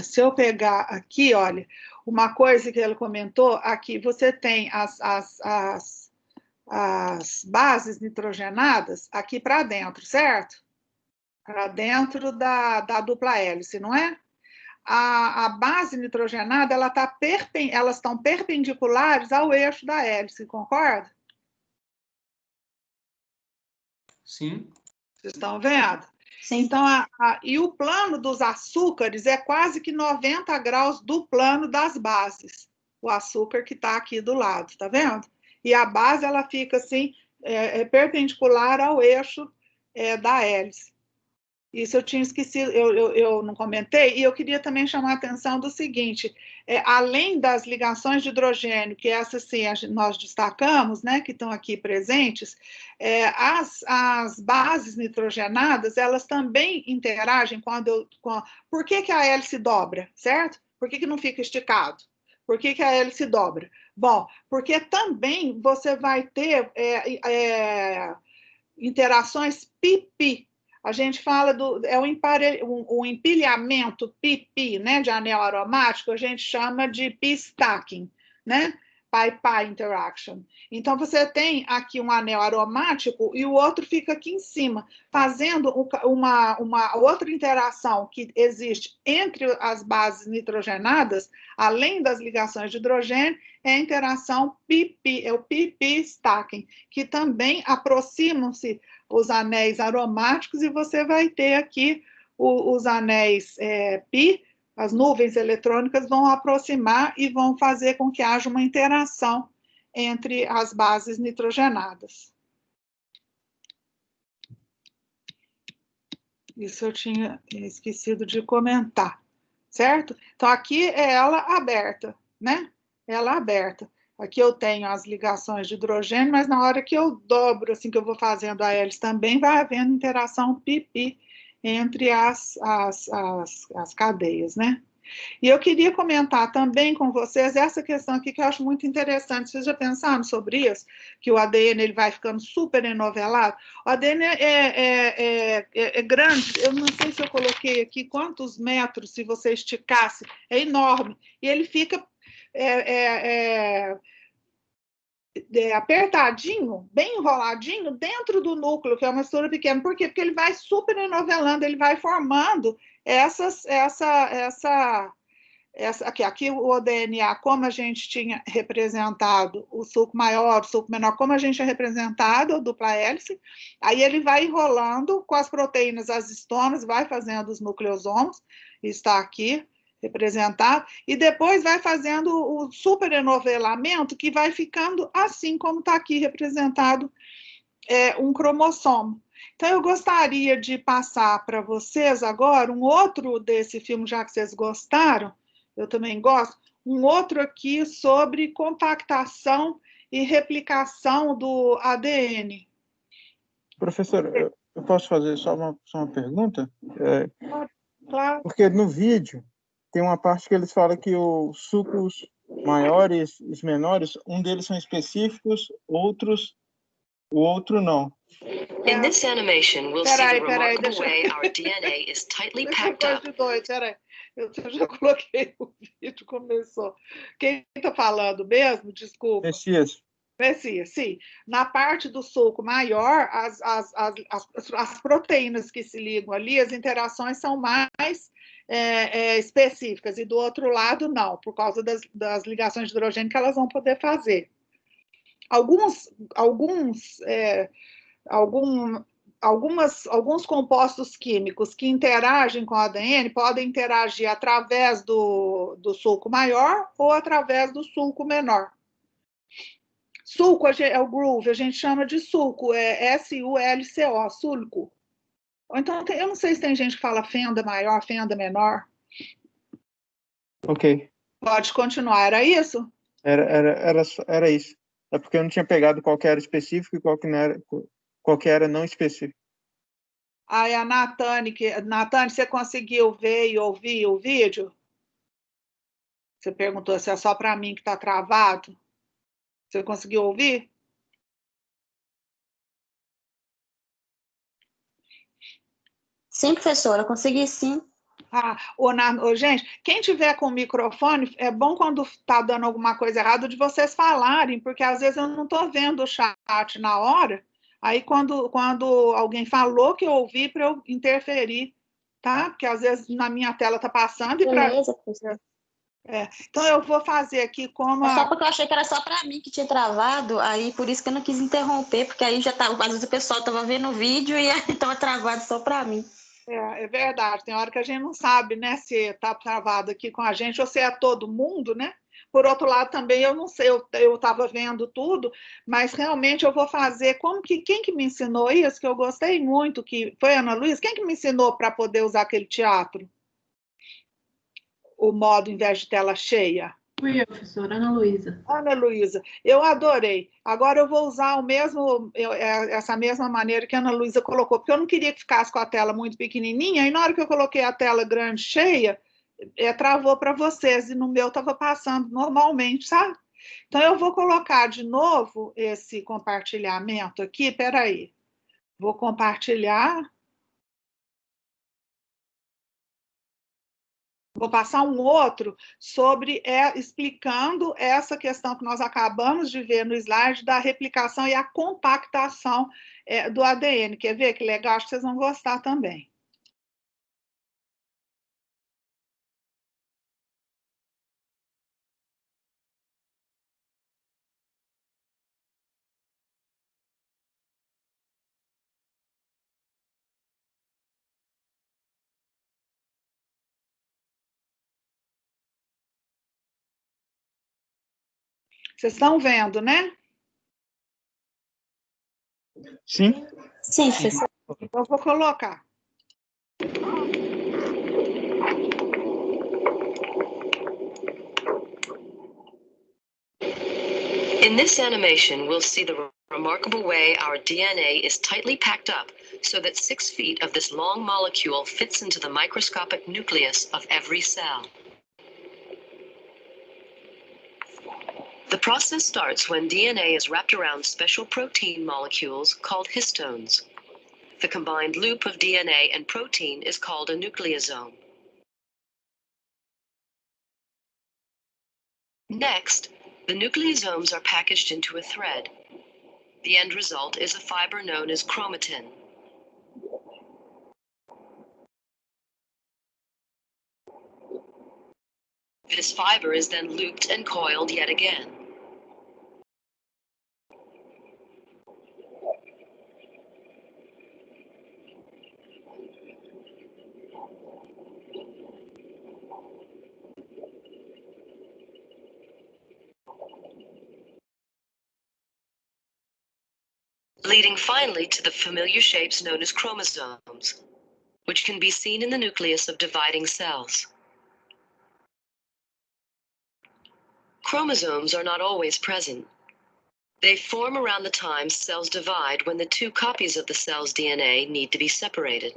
Se eu pegar aqui, olha, uma coisa que ele comentou, aqui você tem as bases nitrogenadas aqui para dentro, certo? Para dentro da dupla hélice, não é? A base nitrogenada, elas estão perpendiculares ao eixo da hélice, concorda? Sim. Vocês estão vendo? Sim. Então, e o plano dos açúcares é quase que 90 graus do plano das bases. O açúcar que está aqui do lado, tá vendo? E a base, ela fica assim, perpendicular ao eixo da hélice. Isso eu tinha esquecido, eu não comentei, e eu queria também chamar a atenção do seguinte, além das ligações de hidrogênio, que essas sim nós destacamos, né, que estão aqui presentes, as bases nitrogenadas, elas também interagem por que a hélice dobra, certo? Por que não fica esticado? Por que a hélice dobra? Bom, porque também você vai ter interações pi-pi. A gente fala o empilhamento pi-pi, né, de anel aromático, a gente chama de pi-stacking, né? Pi-pi interaction. Então, você tem aqui um anel aromático e o outro fica aqui em cima, fazendo uma outra interação que existe entre as bases nitrogenadas, além das ligações de hidrogênio, é a interação pi-pi, é o pi-pi stacking, que também aproximam-se os anéis aromáticos e você vai ter aqui os anéis pi. As nuvens eletrônicas vão aproximar e vão fazer com que haja uma interação entre as bases nitrogenadas. Isso eu tinha esquecido de comentar, certo? Então, aqui é ela aberta, né? Ela aberta. Aqui eu tenho as ligações de hidrogênio, mas na hora que eu dobro, assim, que eu vou fazendo a hélice também, vai havendo interação pi-pi entre as cadeias, né? E eu queria comentar também com vocês essa questão aqui que eu acho muito interessante. Vocês já pensaram sobre isso? Que o ADN ele vai ficando super enovelado? O ADN é grande, eu não sei se eu coloquei aqui quantos metros, se você esticasse, é enorme. E ele fica apertadinho, bem enroladinho, dentro do núcleo, que é uma estrutura pequena. Por quê? Porque ele vai super enovelando, ele vai formando aqui o DNA, como a gente tinha representado o sulco maior, o sulco menor, como a gente tinha representado a dupla hélice, aí ele vai enrolando com as proteínas, as histonas, vai fazendo os nucleosomos, está aqui representado, e depois vai fazendo o superenovelamento, que vai ficando assim como está aqui representado um cromossomo. Então, eu gostaria de passar para vocês agora um outro desse filme, já que vocês gostaram, eu também gosto, um outro aqui sobre compactação e replicação do ADN. Professor, eu posso fazer só uma pergunta? Claro. Porque no vídeo tem uma parte que eles falam que os sucos maiores e os menores, um deles são específicos, o outro não. In this animation, we'll see the remarkable way our DNA is tightly packed up. Peraí, eu já coloquei o vídeo, começou. Quem está falando mesmo? Desculpa. Messias, sim. Na parte do suco maior, as proteínas que se ligam ali, as interações são mais específicas, e do outro lado, não, por causa das ligações de hidrogênio que elas vão poder fazer. Alguns compostos químicos que interagem com o ADN podem interagir através do sulco maior ou através do sulco menor. Sulco é o groove, a gente chama de sulco, é S-U-L-C-O, sulco. Ou então, eu não sei se tem gente que fala fenda maior, fenda menor. Ok. Pode continuar, era isso? Era isso. É porque eu não tinha pegado qual que era específico e qual que era não específico. Aí a Natane, você conseguiu ver e ouvir o vídeo? Você perguntou se é só para mim que está travado? Você conseguiu ouvir? Sim, professora, consegui sim. Gente, quem tiver com o microfone, é bom quando está dando alguma coisa errada de vocês falarem, porque às vezes eu não estou vendo o chat na hora, aí quando alguém falou que eu ouvi para eu interferir, tá? Porque às vezes na minha tela está passando e para... Beleza, professora. Então eu vou fazer aqui como... Só porque eu achei que era só para mim que tinha travado, aí por isso que eu não quis interromper, porque aí já estava, às vezes o pessoal estava vendo o vídeo e aí estava travado só para mim. É verdade, tem hora que a gente não sabe, né, se está travado aqui com a gente ou se é todo mundo, né? Por outro lado, também eu não sei, eu estava vendo tudo, mas realmente eu vou fazer quem que me ensinou isso, que eu gostei muito, que foi a Ana Luísa, quem que me ensinou para poder usar aquele teatro? O modo em vez de tela cheia? Fui eu, professora Ana Luísa. Ana Luísa, eu adorei. Agora eu vou usar essa mesma maneira que a Ana Luísa colocou, porque eu não queria que ficasse com a tela muito pequenininha, e na hora que eu coloquei a tela grande, cheia, travou para vocês, e no meu estava passando normalmente, sabe? Então eu vou colocar de novo esse compartilhamento aqui, peraí. Vou compartilhar. Vou passar um outro sobre explicando essa questão que nós acabamos de ver no slide da replicação e a compactação do ADN. Quer ver que legal? Acho que vocês vão gostar também. Vocês estão vendo, né? Sim. Sim, professor. Então, eu vou colocar. In this animation, we'll see the remarkable way our DNA is tightly packed up so that 6 feet of this long molecule fits into the microscopic nucleus of every cell. The process starts when DNA is wrapped around special protein molecules called histones. The combined loop of DNA and protein is called a nucleosome. Next, the nucleosomes are packaged into a thread. The end result is a fiber known as chromatin. This fiber is then looped and coiled yet again. Leading finally to the familiar shapes known as chromosomes, which can be seen in the nucleus of dividing cells. Chromosomes are not always present. They form around the time cells divide when the 2 copies of the cell's DNA need to be separated.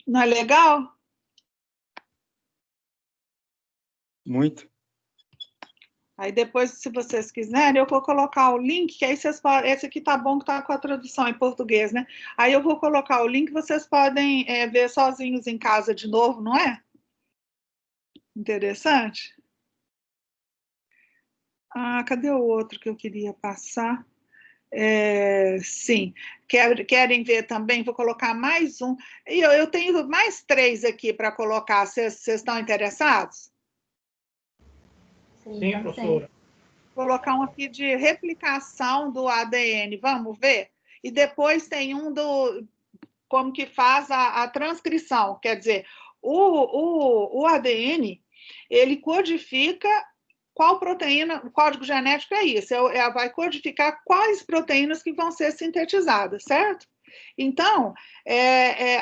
Não é legal? Muito. Aí depois, se vocês quiserem, eu vou colocar o link, que aí vocês podem... Esse aqui tá bom que tá com a tradução em português, né? Aí eu vou colocar o link, vocês podem ver sozinhos em casa de novo, não é? Interessante? Ah, cadê o outro que eu queria passar? Sim. Querem ver também? Vou colocar mais um. E eu tenho mais 3 aqui para colocar. Vocês estão interessados? Sim, professora. Vou colocar um aqui de replicação do ADN. Vamos ver? E depois tem um do... Como que faz a transcrição. Quer dizer, o ADN, ele codifica qual proteína, o código genético é isso, vai codificar quais proteínas que vão ser sintetizadas, certo? Então,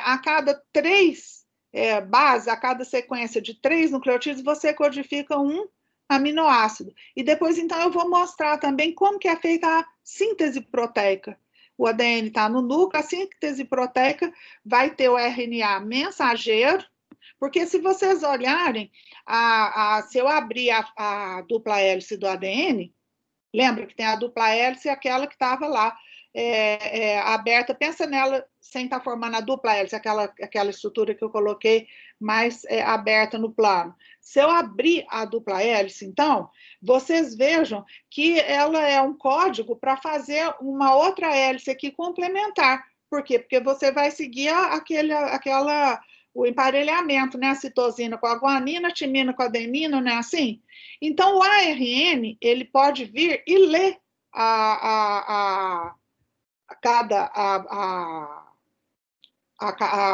a cada 3 bases, a cada sequência de 3 nucleotídeos, você codifica um aminoácido. E depois, então, eu vou mostrar também como que é feita a síntese proteica. O ADN está no núcleo, a síntese proteica vai ter o RNA mensageiro, porque se vocês olharem, se eu abrir a dupla hélice do ADN, lembra que tem a dupla hélice, aquela que estava lá aberta, pensa nela sem estar formando a dupla hélice, aquela estrutura que eu coloquei mais aberta no plano. Se eu abrir a dupla hélice, então, vocês vejam que ela é um código para fazer uma outra hélice aqui complementar. Por quê? Porque você vai seguir o emparelhamento, né? A citosina com a guanina, a timina com a adenina, não é assim? Então, o ARN, ele pode vir e ler a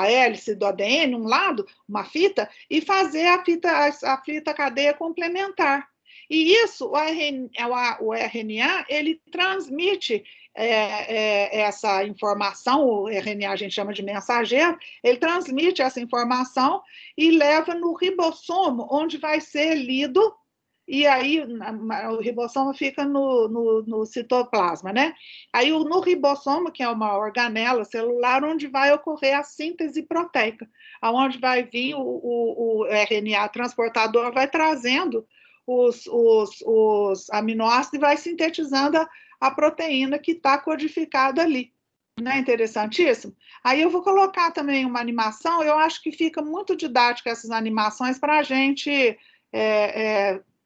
hélice do ADN, um lado, uma fita, e fazer a fita cadeia complementar. E isso, o RNA, ele transmite essa informação, o RNA a gente chama de mensageiro, ele transmite essa informação e leva no ribossomo, onde vai ser lido e aí o ribossoma fica no citoplasma, né? Aí no ribossoma, que é uma organela celular, onde vai ocorrer a síntese proteica, aonde vai vir o RNA transportador, vai trazendo os aminoácidos e vai sintetizando a proteína que está codificada ali. Não é interessantíssimo? Aí eu vou colocar também uma animação, eu acho que fica muito didático essas animações para a gente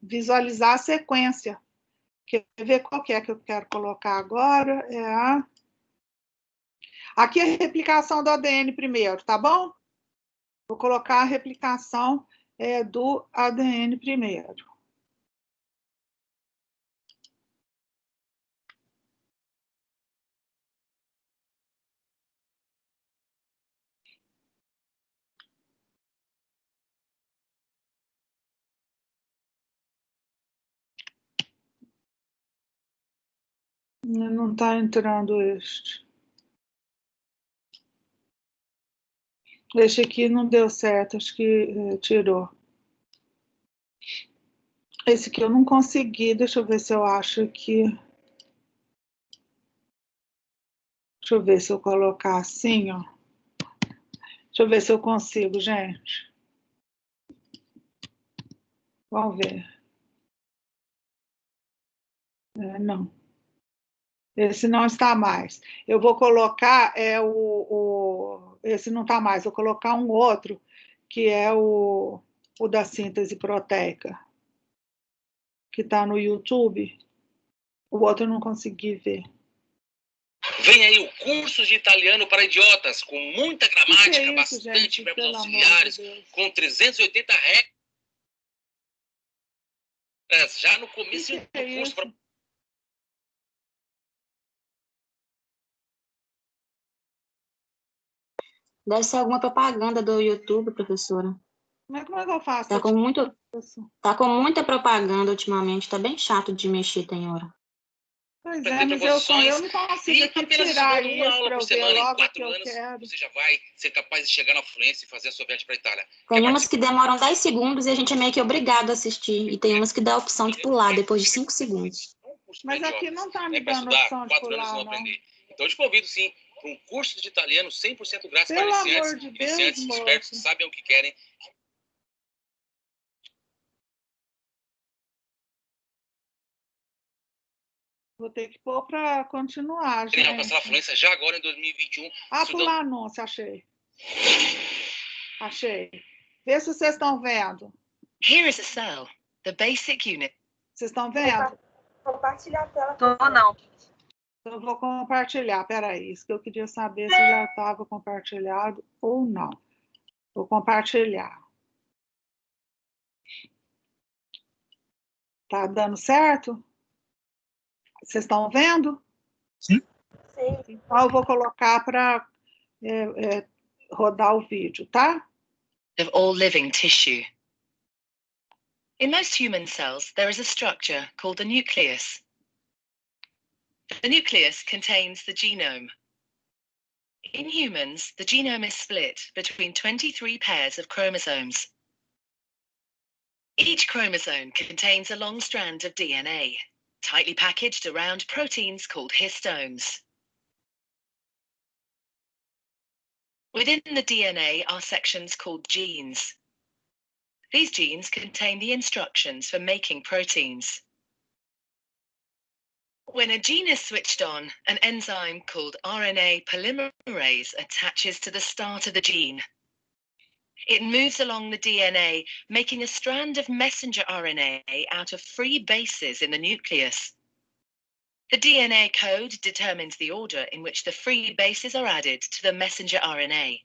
visualizar a sequência. Quer ver qual que é que eu quero colocar agora? Aqui é a replicação do ADN primeiro, tá bom? Vou colocar a replicação do ADN primeiro. Não está entrando este. Este aqui não deu certo, acho que tirou. Esse aqui eu não consegui, deixa eu ver se eu acho aqui. Deixa eu ver se eu colocar assim, ó. Deixa eu ver se eu consigo, gente. Vamos ver. Não. Esse não está mais. Eu vou colocar esse não está mais. Vou colocar um outro, que é o da síntese proteica, que está no YouTube. O outro eu não consegui ver. Vem aí o curso de italiano para idiotas, com muita gramática, bastante verbos auxiliares, com 380 regras. Já no começo do curso. Deve ser alguma propaganda do YouTube, professora. Mas como é que eu faço? Tá com muita propaganda ultimamente, tá bem chato de mexer, tem hora. Pois é, mas eu não consigo aqui tirar isso aula por semana em 4 anos, quero. você já vai ser capaz de chegar na fluência e fazer a sua viagem para a Itália. Tem umas que demoram 10 segundos e a gente é meio que obrigado a assistir. E tem umas que dá a opção de pular depois de 5 segundos. Mas aqui não tá me dando a opção de pular, não. Aprender. Então eu te convido, sim, para um curso de italiano 100% grátis para iniciantes, espertos, que sabem o que querem. Vou ter que pôr para continuar, gente. Alcançar a fluência já agora em 2021. Pular anúncio, achei. Achei. Vê se vocês estão vendo. Here is a cell, the basic unit. Vocês estão vendo? Compartilhar a tela. Tô não. Eu vou compartilhar, peraí. Isso que eu queria saber se já estava compartilhado ou não. Vou compartilhar. Tá dando certo? Vocês estão vendo? Sim. Sim. Então, eu vou colocar para rodar o vídeo, tá? Of all living tissue. In most human cells, there is a structure called the nucleus. The nucleus contains the genome. In humans, the genome is split between 23 pairs of chromosomes. Each chromosome contains a long strand of DNA, tightly packaged around proteins called histones. Within the DNA are sections called genes. These genes contain the instructions for making proteins. When a gene is switched on, an enzyme called RNA polymerase attaches to the start of the gene. It moves along the DNA, making a strand of messenger RNA out of 3 bases in the nucleus. The DNA code determines the order in which the 3 bases are added to the messenger RNA.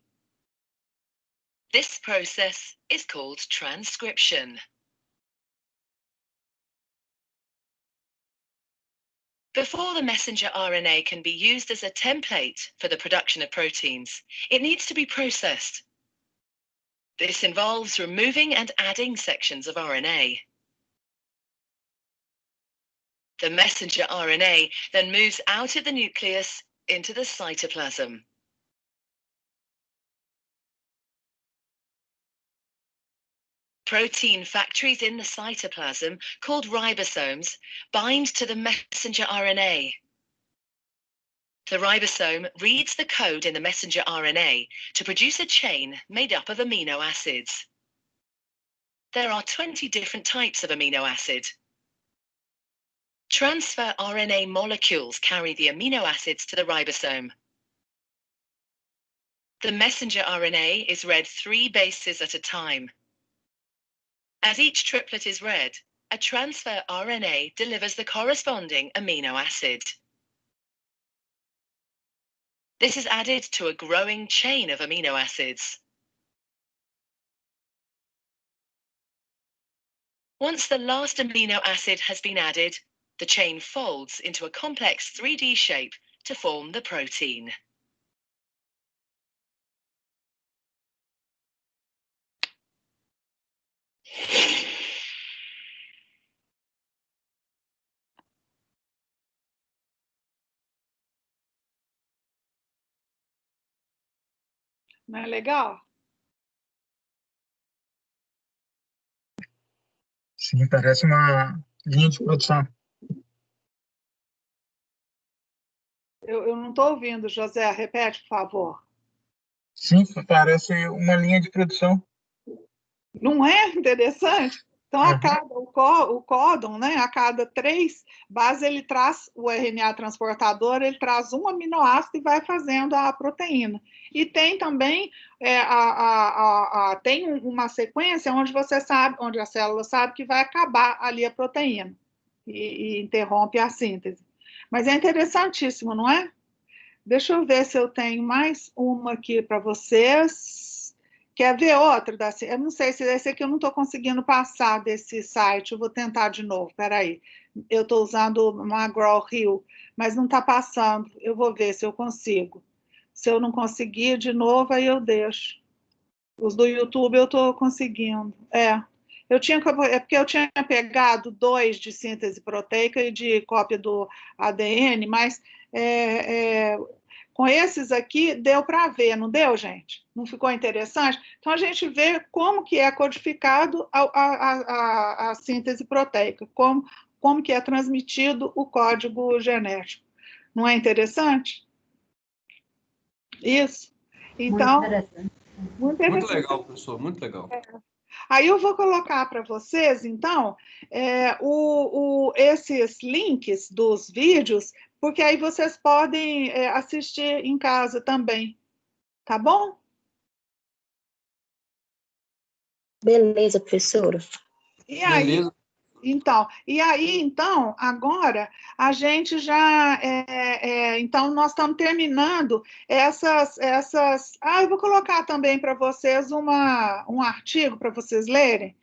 This process is called transcription. Before the messenger RNA can be used as a template for the production of proteins, it needs to be processed. This involves removing and adding sections of RNA. The messenger RNA then moves out of the nucleus into the cytoplasm. Protein factories in the cytoplasm, called ribosomes, bind to the messenger RNA. The ribosome reads the code in the messenger RNA to produce a chain made up of amino acids. There are 20 different types of amino acid. Transfer RNA molecules carry the amino acids to the ribosome. The messenger RNA is read 3 bases at a time. As each triplet is read, a transfer RNA delivers the corresponding amino acid. This is added to a growing chain of amino acids. Once the last amino acid has been added, the chain folds into a complex 3D shape to form the protein. Não é legal? Sim, parece uma linha de produção. Eu não estou ouvindo, José. Repete, por favor. Sim, parece uma linha de produção. Não é interessante? Então, a cada, o códon, né, a cada 3 bases, ele traz o RNA transportador, ele traz um aminoácido e vai fazendo a proteína. E tem também tem uma sequência onde você sabe, onde a célula sabe que vai acabar ali a proteína e interrompe a síntese. Mas é interessantíssimo, não é? Deixa eu ver se eu tenho mais uma aqui para vocês. Quer ver outra? Eu não sei se esse aqui eu não estou conseguindo passar desse site. Eu vou tentar de novo. Espera aí. Eu estou usando o McGraw-Hill, mas não está passando. Eu vou ver se eu consigo. Se eu não conseguir de novo, aí eu deixo. Os do YouTube eu estou conseguindo. É porque eu tinha pegado 2 de síntese proteica e de cópia do ADN, mas com esses aqui deu para ver, não deu, gente? Não ficou interessante? Então, a gente vê como que é codificado a síntese proteica, como que é transmitido o código genético. Não é interessante? Isso. Então, muito interessante. Muito legal, professor, muito legal. Aí eu vou colocar para vocês, então, esses links dos vídeos, porque aí vocês podem assistir em casa também, tá bom? Beleza, professora. E aí, Beleza. Então, agora a gente já, então nós estamos terminando essas, eu vou colocar também para vocês um artigo para vocês lerem,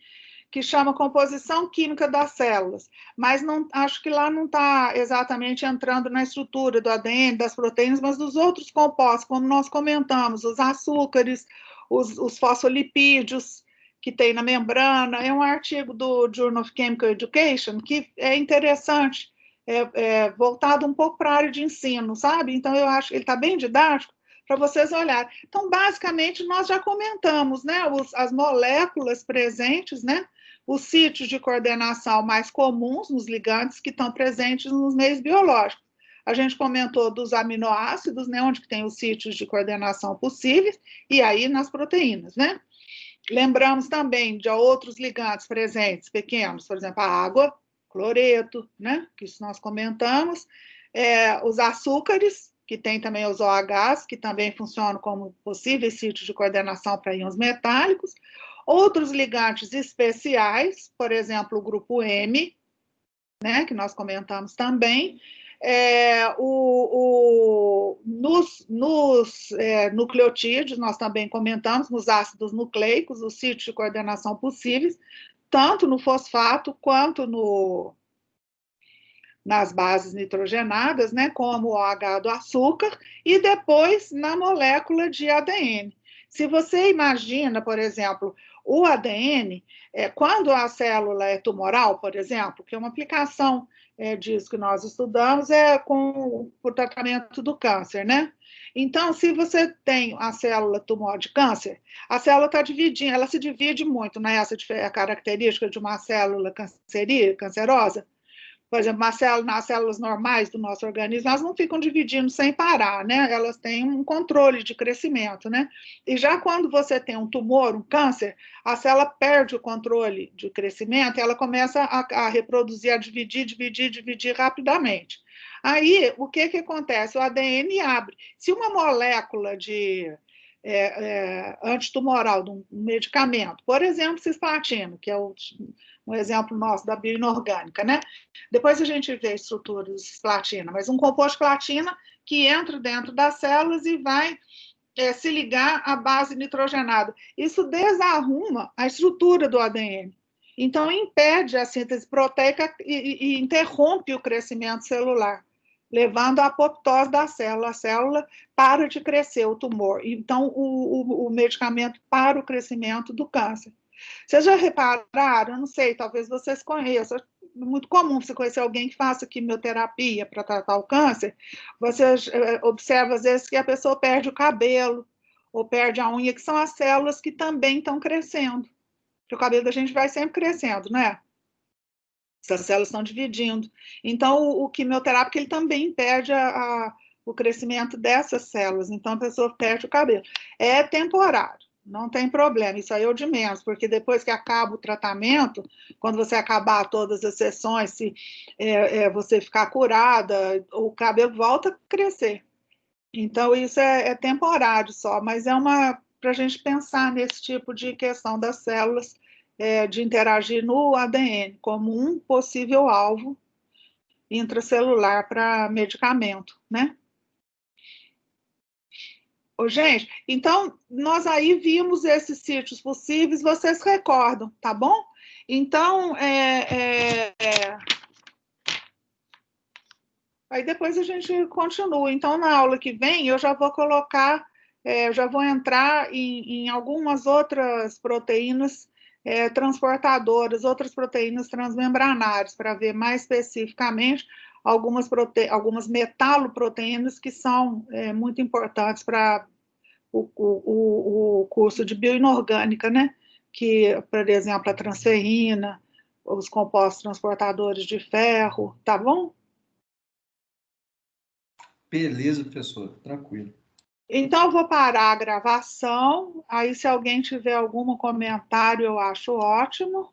que chama Composição Química das Células, mas acho que lá não está exatamente entrando na estrutura do ADN, das proteínas, mas dos outros compostos, como nós comentamos, os açúcares, os fosfolipídios, que tem na membrana. É um artigo do Journal of Chemical Education que é interessante, voltado um pouco para a área de ensino, sabe? Então, eu acho que ele está bem didático para vocês olharem. Então, basicamente, nós já comentamos, né, as moléculas presentes, né, os sítios de coordenação mais comuns nos ligantes que estão presentes nos meios biológicos. A gente comentou dos aminoácidos, né, onde que tem os sítios de coordenação possíveis, e aí nas proteínas, né? Lembramos também de outros ligantes presentes, pequenos, por exemplo, a água, cloreto, né? Que isso nós comentamos. Os açúcares, que tem também os OHs, que também funcionam como possíveis sítios de coordenação para íons metálicos. Outros ligantes especiais, por exemplo, o grupo M, né? Que nós comentamos também. Nos nucleotídeos, nós também comentamos, nos ácidos nucleicos, os sítios de coordenação possíveis, tanto no fosfato quanto nas bases nitrogenadas, né, como o OH do açúcar, e depois na molécula de ADN. Se você imagina, por exemplo, o ADN, quando a célula é tumoral, por exemplo, que é uma aplicação disso que nós estudamos, por tratamento do câncer, né? Então, se você tem a célula tumor de câncer, a célula está dividindo, ela se divide muito, né? Essa característica de uma célula cancerosa. Por exemplo, nas células normais do nosso organismo, elas não ficam dividindo sem parar, né? Elas têm um controle de crescimento, né? E já quando você tem um tumor, um câncer, a célula perde o controle de crescimento e ela começa a reproduzir, a dividir rapidamente. Aí, o que acontece? O ADN abre. Se uma molécula de antitumoral, de um medicamento, por exemplo, cisplatina, que é um exemplo nosso da bioinorgânica, né? Depois a gente vê estruturas de platina, mas um composto de platina que entra dentro das células e vai se ligar à base nitrogenada. Isso desarruma a estrutura do ADN. Então, impede a síntese proteica e interrompe o crescimento celular, levando à apoptose da célula. A célula para de crescer, o tumor. Então, o medicamento para o crescimento do câncer. Vocês já repararam? Eu não sei, talvez vocês conheçam. É muito comum você conhecer alguém que faça quimioterapia para tratar o câncer. Você observa, às vezes, que a pessoa perde o cabelo ou perde a unha, que são as células que também estão crescendo. Porque o cabelo da gente vai sempre crescendo, né? Essas células estão dividindo. Então, o quimioterápico ele também impede o crescimento dessas células. Então, a pessoa perde o cabelo. É temporário. Não tem problema, isso aí é o de menos, porque depois que acaba o tratamento, quando você acabar todas as sessões, se você ficar curada, o cabelo volta a crescer. Então, isso é temporário só, mas é para a gente pensar nesse tipo de questão das células, de interagir no ADN, como um possível alvo intracelular para medicamento, né? Gente, então, nós aí vimos esses sítios possíveis, vocês recordam, tá bom? Então, aí depois a gente continua. Então, na aula que vem, eu já vou colocar, eu já vou entrar em algumas outras proteínas transportadoras, outras proteínas transmembranárias, para ver mais especificamente algumas metaloproteínas que são muito importantes para o curso de bioinorgânica, né? Que, por exemplo, a transferrina, os compostos transportadores de ferro, tá bom? Beleza, professor, tranquilo. Então, eu vou parar a gravação, aí se alguém tiver algum comentário, eu acho ótimo.